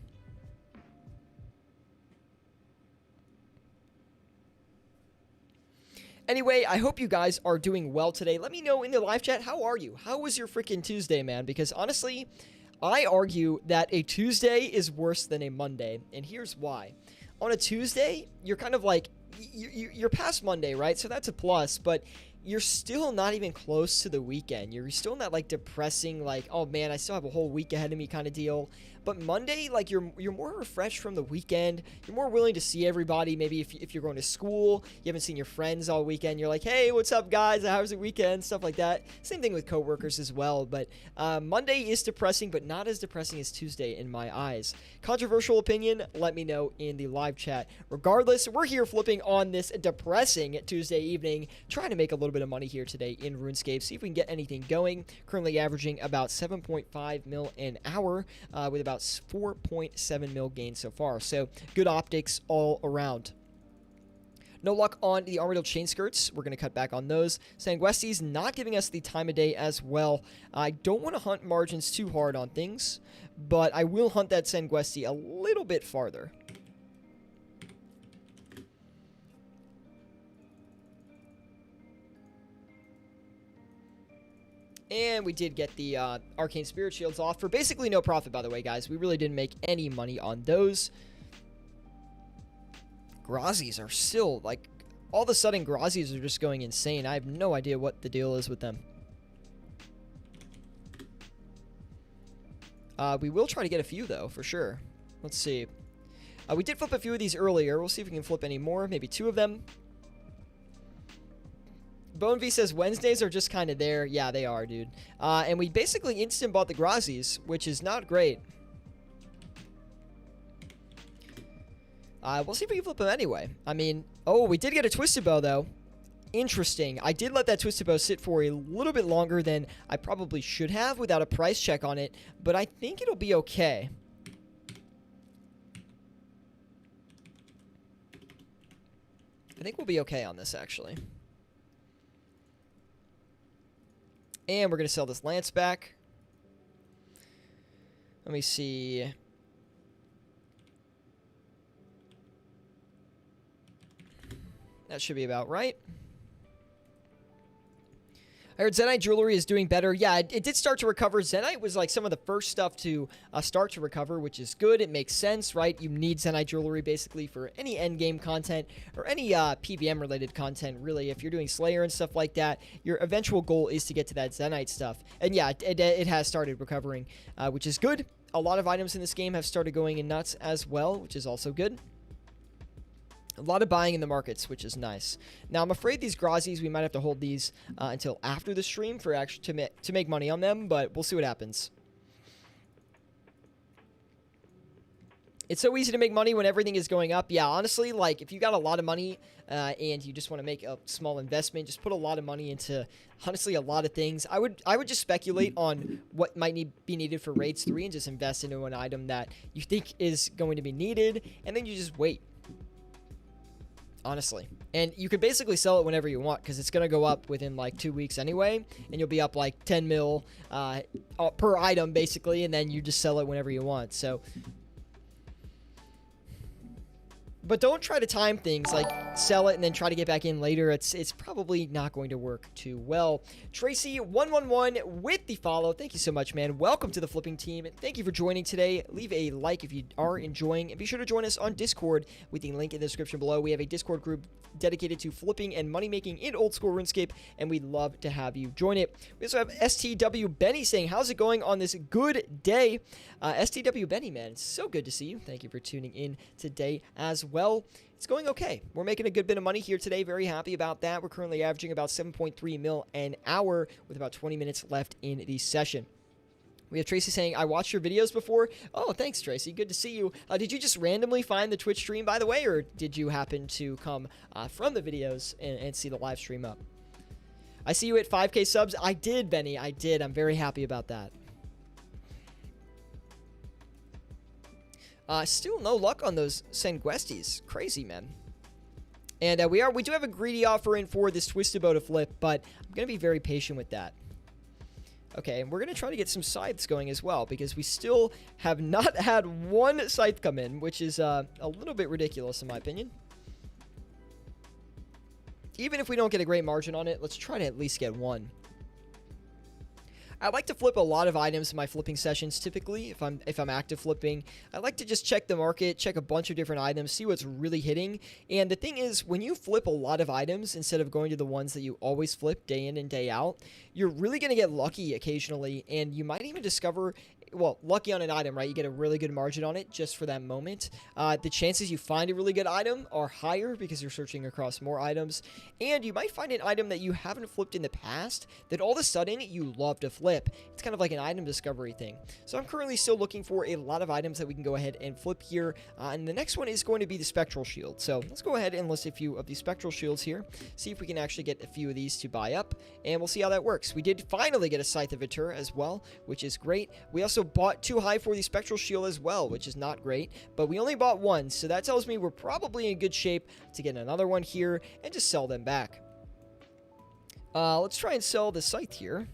Anyway, I hope you guys are doing well today. Let me know in the live chat, how are you? How was your freaking Tuesday, man? Because honestly, I argue that a Tuesday is worse than a Monday, and here's why. On a Tuesday, you're kind of like, you're past Monday, right? So that's a plus, but you're still not even close to the weekend. You're still in that like depressing, like, oh man, I still have a whole week ahead of me kind of deal. But Monday, like, you're more refreshed from the weekend. You're more willing to see everybody. Maybe if you're going to school, you haven't seen your friends all weekend. You're like, hey, what's up, guys? How's the weekend? Stuff like that. Same thing with coworkers as well. But Monday is depressing, but not as depressing as Tuesday in my eyes. Controversial opinion? Let me know in the live chat. Regardless, we're here flipping on this depressing Tuesday evening, trying to make a little bit of money here today in RuneScape. See if we can get anything going. Currently averaging about 7.5 mil an hour with about 4.7 mil gain so far. So good optics all around. No luck on the Armadill chain skirts. We're going to cut back on those. Sanguesti's not giving us the time of day as well. I don't want to hunt margins too hard on things, but I will hunt that Sanguesti a little bit farther. And we did get the Arcane Spirit Shields off for basically no profit, by the way, guys. We really didn't make any money on those. Grazis are still, like, all of a sudden, Grazis are just going insane. I have no idea what the deal is with them. We will try to get a few, though, for sure. Let's see. We did flip a few of these earlier. We'll see if we can flip any more. Maybe 2 of them. Bone V says Wednesdays are just kind of there. Yeah, they are, dude. And we basically instant bought the Grazis, which is not great. We'll see if we can flip them anyway. I mean, oh, we did get a Twisted Bow, though. Interesting. I did let that Twisted Bow sit for a little bit longer than I probably should have without a price check on it, but I think it'll be okay. I think we'll be okay on this, actually. And we're going to sell this Lance back. Let me see. That should be about right. I heard Zenyte jewelry is doing better. Yeah, it did start to recover. Zenyte was like some of the first stuff to start to recover, which is good. It makes sense, right? You need Zenyte jewelry basically for any endgame content or any PVM-related content, really. If you're doing Slayer and stuff like that, your eventual goal is to get to that Zenyte stuff. And yeah, it has started recovering, which is good. A lot of items in this game have started going in nuts as well, which is also good. A lot of buying in the markets, which is nice. Now, I'm afraid these Grazis, we might have to hold these until after the stream for actually to make money on them, but we'll see what happens. It's so easy to make money when everything is going up. Yeah, honestly, like, if you got a lot of money and you just want to make a small investment, just put a lot of money into, honestly, a lot of things. I would just speculate on what might be needed for Raids 3 and just invest into an item that you think is going to be needed, and then you just wait. Honestly. And you could basically sell it whenever you want because it's going to go up within like 2 weeks anyway. And you'll be up like 10 mil per item basically. And then you just sell it whenever you want. So, but don't try to time things like sell it and then try to get back in later. It's probably not going to work too well. Tracy111 with the follow. Thank you so much, man. Welcome to the flipping team. Thank you for joining today. Leave a like if you are enjoying. And be sure to join us on Discord with the link in the description below. We have a Discord group dedicated to flipping and money making in old school RuneScape, and we'd love to have you join it. We also have STW Benny saying, how's it going on this good day? STW Benny, man, it's so good to see you. Thank you for tuning in today as well. It's going okay. We're making a good bit of money here today. Very happy about that. We're currently averaging about 7.3 mil an hour with about 20 minutes left in the session. We have Tracy saying, I watched your videos before. Oh, thanks, Tracy. Good to see you. Did you just randomly find the Twitch stream, by the way, or did you happen to come from the videos and see the live stream up? I see you at 5K subs. I did, Benny. I did. I'm very happy about that. Still no luck on those Sanguestis. Crazy, man. And we do have a greedy offer in for this Twisted Bow to flip, but I'm going to be very patient with that. Okay, and we're going to try to get some scythes going as well, because we still have not had one scythe come in, which is a little bit ridiculous in my opinion. Even if we don't get a great margin on it, let's try to at least get one. I like to flip a lot of items in my flipping sessions typically, if I'm active flipping. I like to just check the market, check a bunch of different items, see what's really hitting. And the thing is, when you flip a lot of items instead of going to the ones that you always flip day in and day out, you're really going to get lucky occasionally, and you might even discover well, lucky on an item, right? You get a really good margin on it just for that moment. The chances you find a really good item are higher because you're searching across more items. And you might find an item that you haven't flipped in the past that all of a sudden you love to flip. It's kind of like an item discovery thing. So I'm currently still looking for a lot of items that we can go ahead and flip here. And the next one is going to be the Spectral Shield. So let's go ahead and list a few of these Spectral Shields here. See if we can actually get a few of these to buy up. And we'll see how that works. We did finally get a Scythe of Vitur as well, which is great. We also bought too high for the Spectral Shield as well, which is not great. But we only bought one, so that tells me we're probably in good shape to get another one here and just sell them back. Let's try and sell the Scythe here.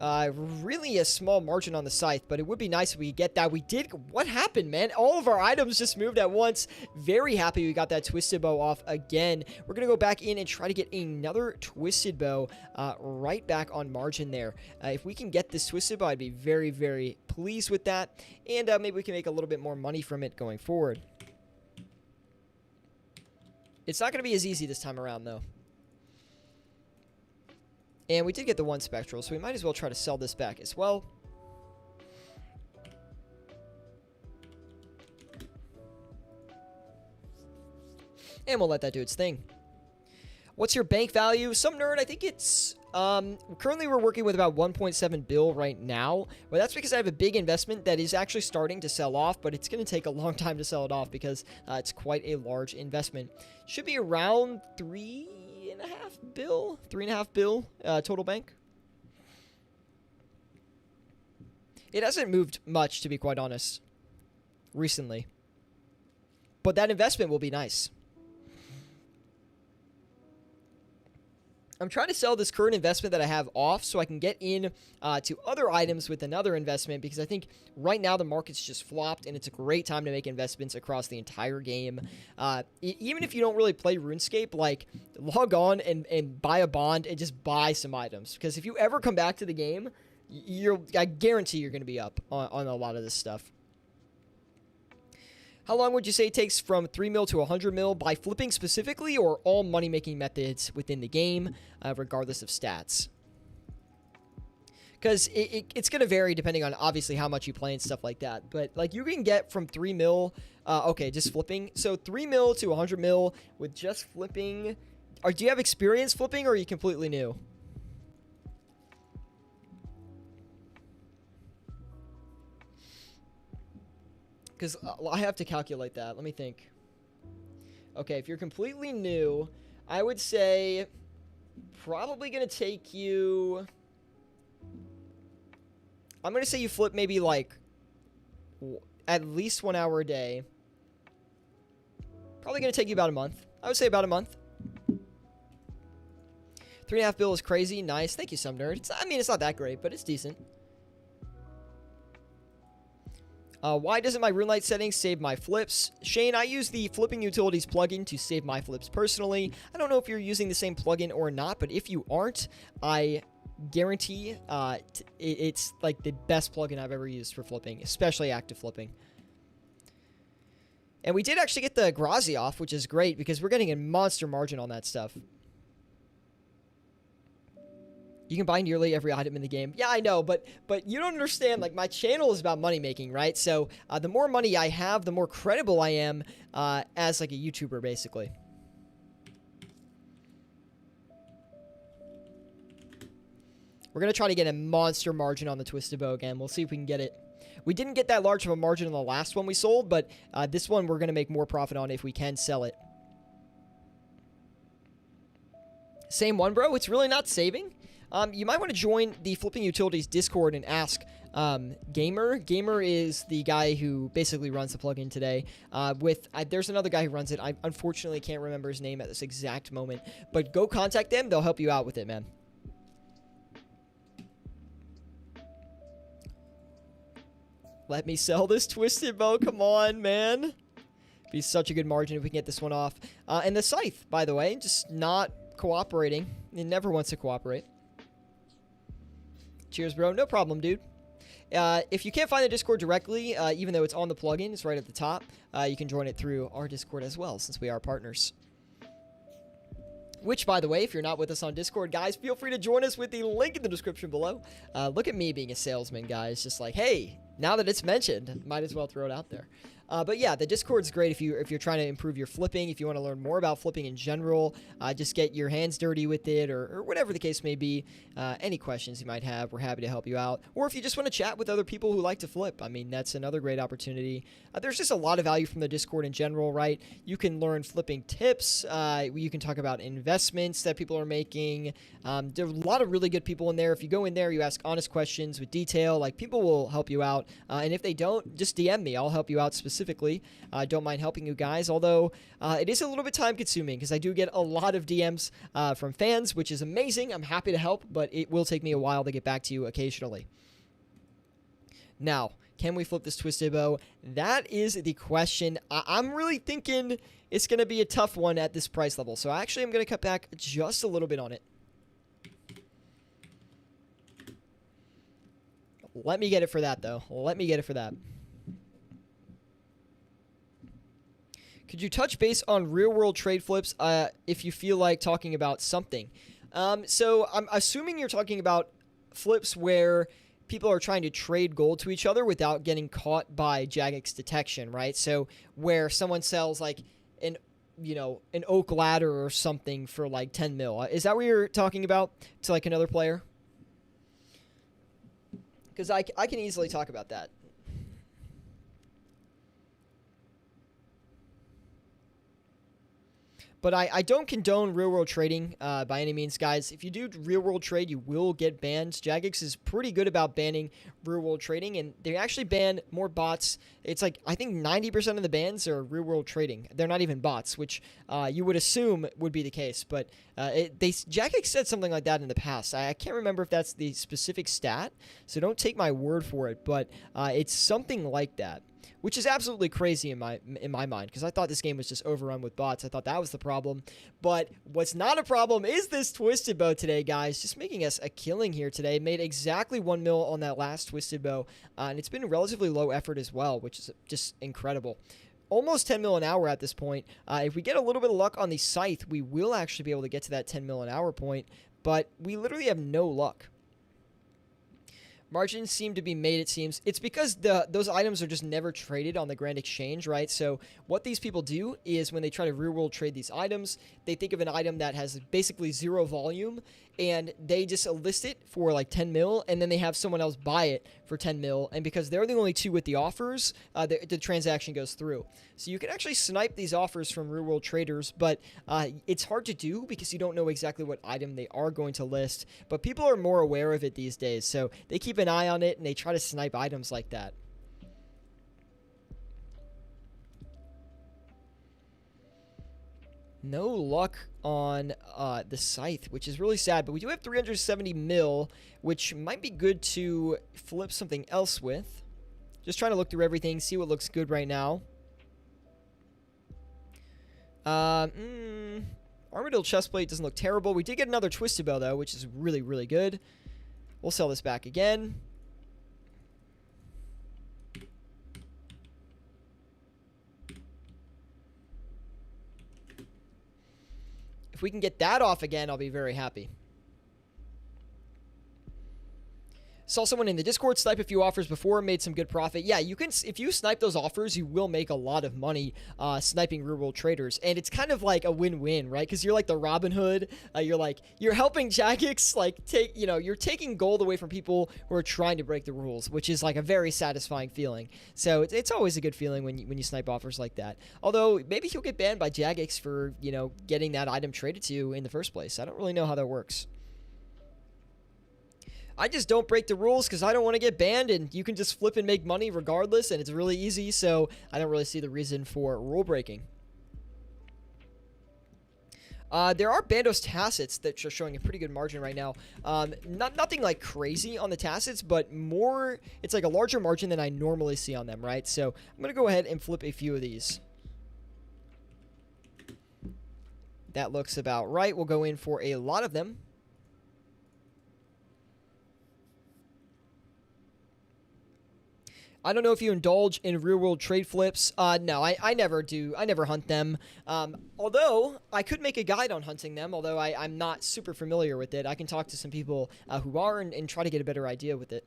Really a small margin on the Scythe, but it would be nice if we get that. We did. What happened, man? All of our items just moved at once. Very happy we got that Twisted Bow off again. We're going to go back in and try to get another Twisted Bow right back on margin there. If we can get this Twisted Bow, I'd be very, very pleased with that. And maybe we can make a little bit more money from it going forward. It's not going to be as easy this time around, though. And we did get the one Spectral, so we might as well try to sell this back as well. And we'll let that do its thing. What's your bank value? Some nerd, I think it's... currently we're working with about 1.7 bill right now. Well, that's because I have a big investment that is actually starting to sell off, but it's going to take a long time to sell it off because it's quite a large investment. Should be around 3.5 bill total bank. It hasn't moved much, to be quite honest, recently. But that investment will be nice. I'm trying to sell this current investment that I have off so I can get in to other items with another investment, because I think right now the market's just flopped and it's a great time to make investments across the entire game. Even if you don't really play RuneScape, like, log on and buy a bond and just buy some items, because if you ever come back to the game, I guarantee you're going to be up on a lot of this stuff. How long would you say it takes from 3 mil to 100 mil by flipping specifically, or all money-making methods within the game, regardless of stats? Because it's going to vary depending on, obviously, how much you play and stuff like that. But, like, you can get from 3 mil, okay, just flipping. So 3 mil to 100 mil with just flipping. Or do you have experience flipping, or are you completely new? Because I have to calculate that. Let me think. Okay, if you're completely new, I would say probably going to take you... I'm going to say you flip maybe like at least 1 hour a day. Probably going to take you about a month. I would say about a month. 3.5 bill is crazy. Nice. Thank you, some nerd. I mean, it's not that great, but it's decent. Why doesn't my RuneLite settings save my flips? Shane, I use the Flipping Utilities plugin to save my flips personally. I don't know if you're using the same plugin or not, but if you aren't, I guarantee it's like the best plugin I've ever used for flipping, especially active flipping. And we did actually get the Grazi off, which is great because we're getting a monster margin on that stuff. You can buy nearly every item in the game. Yeah, I know, but you don't understand. Like, my channel is about money making, right? So the more money I have, the more credible I am as like a YouTuber, basically. We're gonna try to get a monster margin on the Twisted Bow again. We'll see if we can get it. We didn't get that large of a margin on the last one we sold, but this one we're gonna make more profit on if we can sell it. Same one, bro. It's really not saving. You might want to join the Flipping Utilities Discord and ask Gamer. Gamer is the guy who basically runs the plugin today. There's another guy who runs it. I unfortunately can't remember his name at this exact moment. But go contact them. They'll help you out with it, man. Let me sell this Twisted Bow. Come on, man. Be such a good margin if we can get this one off. And the Scythe, by the way, just not cooperating. It never wants to cooperate. Cheers, bro. No problem, dude. If you can't find the Discord directly, even though it's on the plugin, it's right at the top, you can join it through our Discord as well, since we are partners. Which, by the way, if you're not with us on Discord, guys, feel free to join us with the link in the description below. Look at me being a salesman, guys. Just like, hey, now that it's mentioned, might as well throw it out there. But yeah, the Discord's great if you're trying to improve your flipping, if you want to learn more about flipping in general, just get your hands dirty with it, or whatever the case may be. Any questions you might have, we're happy to help you out. Or if you just want to chat with other people who like to flip, I mean, that's another great opportunity. There's just a lot of value from the Discord in general, right? You can learn flipping tips. You can talk about investments that people are making. There are a lot of really good people in there. If you go in there, you ask honest questions with detail, like people will help you out. And if they don't, just DM me. I'll help you out specifically. Don't mind helping you guys, although it is a little bit time consuming because I do get a lot of DMs from fans, which is amazing. I'm happy to help, but it will take me a while to get back to you occasionally. Now, can we flip this Twisted Bow? That is the question. I'm really thinking it's going to be a tough one at this price level, so actually I'm going to cut back just a little bit on it. Let me get it for that, though. Let me get it for that. Could you touch base on real-world trade flips if you feel like talking about something? So I'm assuming you're talking about flips where people are trying to trade gold to each other without getting caught by Jagex detection, right? So where someone sells like an oak ladder or something for like 10 mil. Is that what you're talking about to like another player? Because I can easily talk about that. But I don't condone real-world trading by any means, guys. If you do real-world trade, you will get banned. Jagex is pretty good about banning real-world trading, and they actually ban more bots. It's like, I think 90% of the bans are real-world trading. They're not even bots, which you would assume would be the case. But Jagex said something like that in the past. I can't remember if that's the specific stat, so don't take my word for it, but it's something like that. Which is absolutely crazy in my mind, because I thought this game was just overrun with bots. I thought that was the problem. But what's not a problem is this Twisted Bow today, guys. Just making us a killing here today. Made exactly 1 mil on that last Twisted Bow. And it's been relatively low effort as well, which is just incredible. Almost 10 mil an hour at this point. If we get a little bit of luck on the Scythe, we will actually be able to get to that 10 mil an hour point. But we literally have no luck. Margins seem to be made, it seems. It's because those items are just never traded on the Grand Exchange, right? So what these people do is when they try to real-world trade these items, they think of an item that has basically 0 volume, and they just list it for like 10 mil, and then they have someone else buy it for 10 mil, and because they're the only two with the offers, the transaction goes through. So you can actually snipe these offers from real-world traders, but it's hard to do because you don't know exactly what item they are going to list, but people are more aware of it these days, so they keep an eye on it, and they try to snipe items like that. No luck on the Scythe, which is really sad, but we do have 370 mil, which might be good to flip something else with. Just trying to look through everything, see what looks good right now. Armadill chestplate doesn't look terrible. We did get another Twisted Bow, though, which is really, really good. We'll sell this back again. If we can get that off again, I'll be very happy. Saw someone in the Discord snipe a few offers before, made some good profit. Yeah, you can. If you snipe those offers, you will make a lot of money sniping real-world traders, and it's kind of like a win-win, right? Because you're like the Robin Hood. You're helping Jagex you're taking gold away from people who are trying to break the rules, which is like a very satisfying feeling. So it's always a good feeling when you snipe offers like that. Although maybe he'll get banned by Jagex for getting that item traded to you in the first place. I don't really know how that works. I just don't break the rules because I don't want to get banned, and you can just flip and make money regardless, and it's really easy, so I don't really see the reason for rule breaking. There are Bandos Tacits that are showing a pretty good margin right now. Nothing like crazy on the Tacits, but more, it's like a larger margin than I normally see on them, right? So I'm going to go ahead and flip a few of these. That looks about right. We'll go in for a lot of them. I don't know if you indulge in real-world trade flips. No, I never do. I never hunt them. Although, I could make a guide on hunting them, although I'm not super familiar with it. I can talk to some people who are and try to get a better idea with it.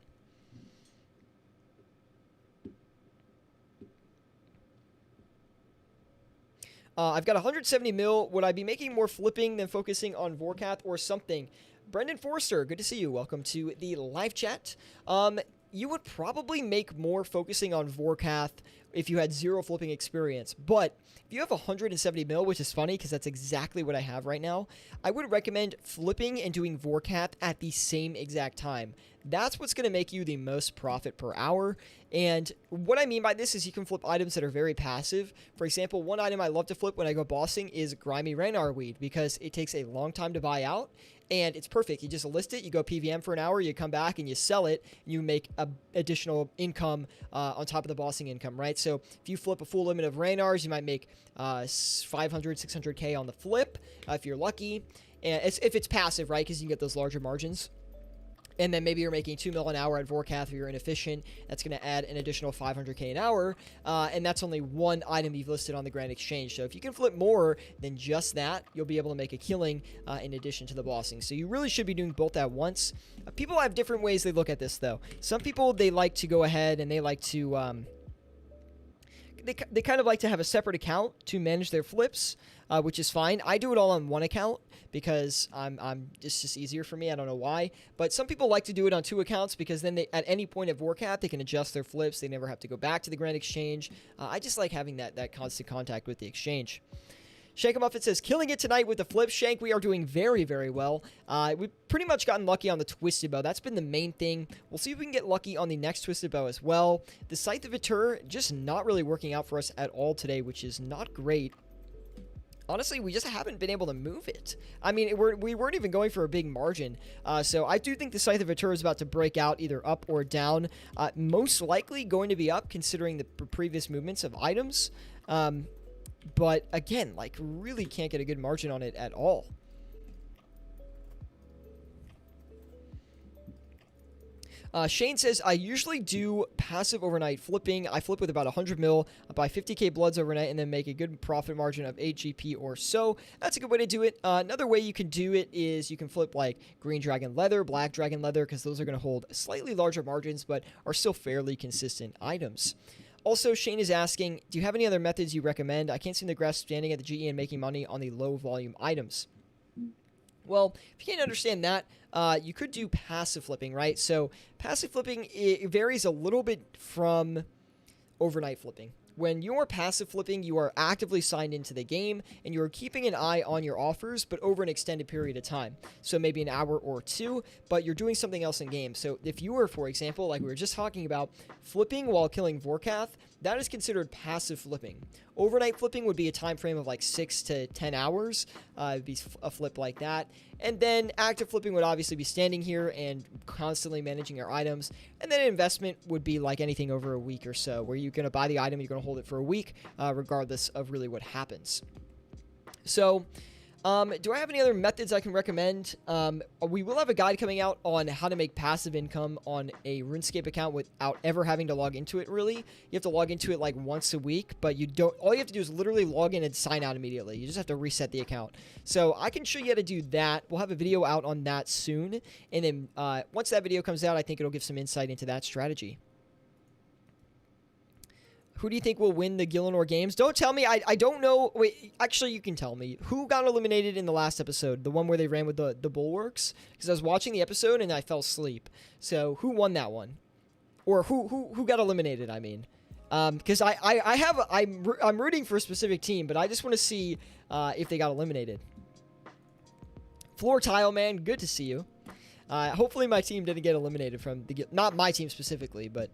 I've got 170 mil. Would I be making more flipping than focusing on Vorkath or something? Brendan Forster, good to see you. Welcome to the live chat. You would probably make more focusing on Vorkath if you had 0 flipping experience. But if you have 170 mil, which is funny because that's exactly what I have right now, I would recommend flipping and doing Vorkath at the same exact time. That's what's going to make you the most profit per hour. And what I mean by this is you can flip items that are very passive. For example, one item I love to flip when I go bossing is Grimy Ranar Weed because it takes a long time to buy out. And it's perfect. You just list it, you go PVM for an hour, you come back and you sell it, and you make additional income on top of the bossing income, right? So if you flip a full limit of Ranars, you might make 500, 600K on the flip if you're lucky. And if it's passive, right? Because you can get those larger margins. And then maybe you're making 2 mil an hour at Vorkath if you're inefficient. That's going to add an additional 500K an hour. And that's only one item you've listed on the Grand Exchange. So if you can flip more than just that, you'll be able to make a killing in addition to the bossing. So you really should be doing both at once. People have different ways they look at this, though. Some people, they like to go ahead and they like to... They kind of like to have a separate account to manage their flips, which is fine. I do it all on one account because it's just easier for me. I don't know why. But some people like to do it on 2 accounts because then they, at any point of Vorkath, they can adjust their flips. They never have to go back to the Grand Exchange. I just like having that constant contact with the exchange. Shank Muffin says, killing it tonight with the flip. Shank, we are doing very, very well. We've pretty much gotten lucky on the Twisted Bow. That's been the main thing. We'll see if we can get lucky on the next Twisted Bow as well. The Scythe of Vitur just not really working out for us at all today, which is not great. Honestly, we just haven't been able to move it. I mean, we weren't even going for a big margin. So I do think the Scythe of Vitur is about to break out either up or down. Most likely going to be up considering the previous movements of items. But again, like, really can't get a good margin on it at all. Shane says, I usually do passive overnight flipping. I flip with about 100 mil, buy 50k bloods overnight, and then make a good profit margin of 8 GP or so. That's a good way to do it. Another way you can do it is you can flip like green dragon leather, black dragon leather, because those are going to hold slightly larger margins, but are still fairly consistent items. Also, Shane is asking, do you have any other methods you recommend? I can't seem to grasp standing at the GE and making money on the low volume items. Well, if you can't understand that, you could do passive flipping, right? So passive flipping, it varies a little bit from overnight flipping. When you're passive flipping, you are actively signed into the game, and you are keeping an eye on your offers, but over an extended period of time. So maybe an hour or 2, but you're doing something else in game. So if you were, for example, like we were just talking about, flipping while killing Vorkath, that is considered passive flipping. Overnight flipping would be a time frame of like 6 to 10 hours. It'd be a flip like that. And then active flipping would obviously be standing here and constantly managing your items. And then investment would be like anything over a week or so, where you're going to buy the item, you're going to hold it for a week, regardless of really what happens. So, do I have any other methods I can recommend? We will have a guide coming out on how to make passive income on a RuneScape account without ever having to log into it, really. You have to log into it like once a week, but you don't. All you have to do is literally log in and sign out immediately. You just have to reset the account. So I can show you how to do that. We'll have a video out on that soon. And then once that video comes out, I think it'll give some insight into that strategy. Who do you think will win the Gillinor games? Don't tell me. I don't know. Wait, actually, you can tell me. Who got eliminated in the last episode? The one where they ran with the bulwarks? Because I was watching the episode and I fell asleep. So who won that one? Or who got eliminated, I mean. Because I'm rooting for a specific team, but I just want to see if they got eliminated. Floor Tile, man. Good to see you. Hopefully my team didn't get eliminated from the... Not my team specifically, but...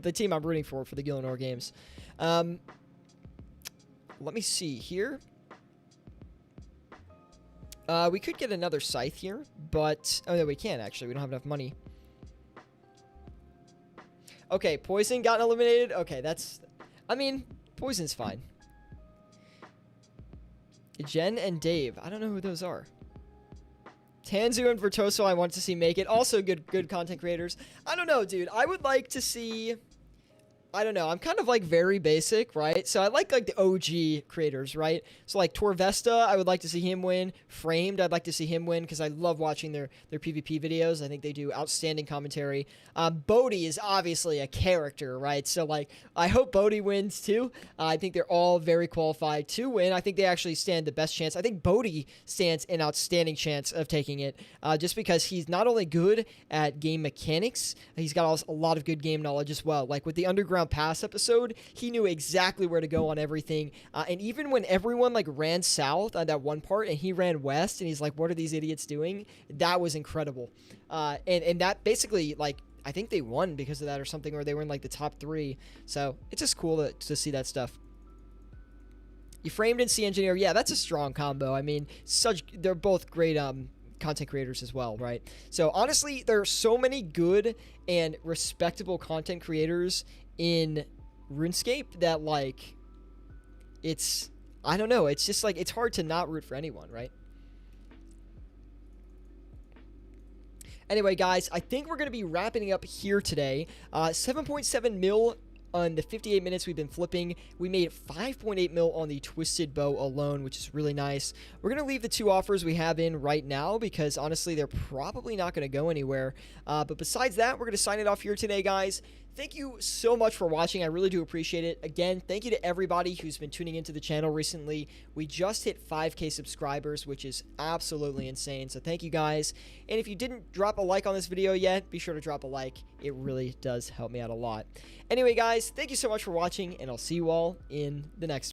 the team I'm rooting for the Gillinor games. Let me see here. We could get another scythe here, but... Oh, no, we can't, actually. We don't have enough money. Okay, Poison got eliminated. Okay, that's... I mean, Poison's fine. Jen and Dave. I don't know who those are. Tanzu and Virtuoso, I want to see make it. Also good content creators. I don't know, dude. I would like to see... I don't know. I'm kind of like very basic, right? So I like the OG creators, right? So like Torvesta, I would like to see him win. Framed, I'd like to see him win because I love watching their PvP videos. I think they do outstanding commentary. Bodhi is obviously a character, right? So like I hope Bodhi wins too. I think they're all very qualified to win. I think they actually stand the best chance. I think Bodhi stands an outstanding chance of taking it just because he's not only good at game mechanics, he's got a lot of good game knowledge as well. Like with the Underground Pass episode, he knew exactly where to go on everything, and even when everyone like ran south on that one part and he ran west and he's like, what are these idiots doing? That was incredible. And that basically, like, I think they won because of that or something, or they were in like the top 3. So it's just cool to see that stuff. You Framed and Sea Engineer, yeah, that's a strong combo. I mean, they're both great content creators as well, right? So honestly, there are so many good and respectable content creators in RuneScape that, like, I don't know, it's just like, it's hard to not root for anyone, right? Anyway, guys, I think we're going to be wrapping it up here today. 7.7 mil on the 58 minutes we've been flipping. We made 5.8 mil on the Twisted Bow alone, which is really nice. We're going to leave the 2 offers we have in right now because, honestly, they're probably not going to go anywhere. But besides that, we're going to sign it off here today, guys. Thank you so much for watching. I really do appreciate it. Again, thank you to everybody who's been tuning into the channel recently. We just hit 5K subscribers, which is absolutely insane. So thank you guys. And if you didn't drop a like on this video yet, be sure to drop a like. It really does help me out a lot. Anyway, guys, thank you so much for watching, and I'll see you all in the next one.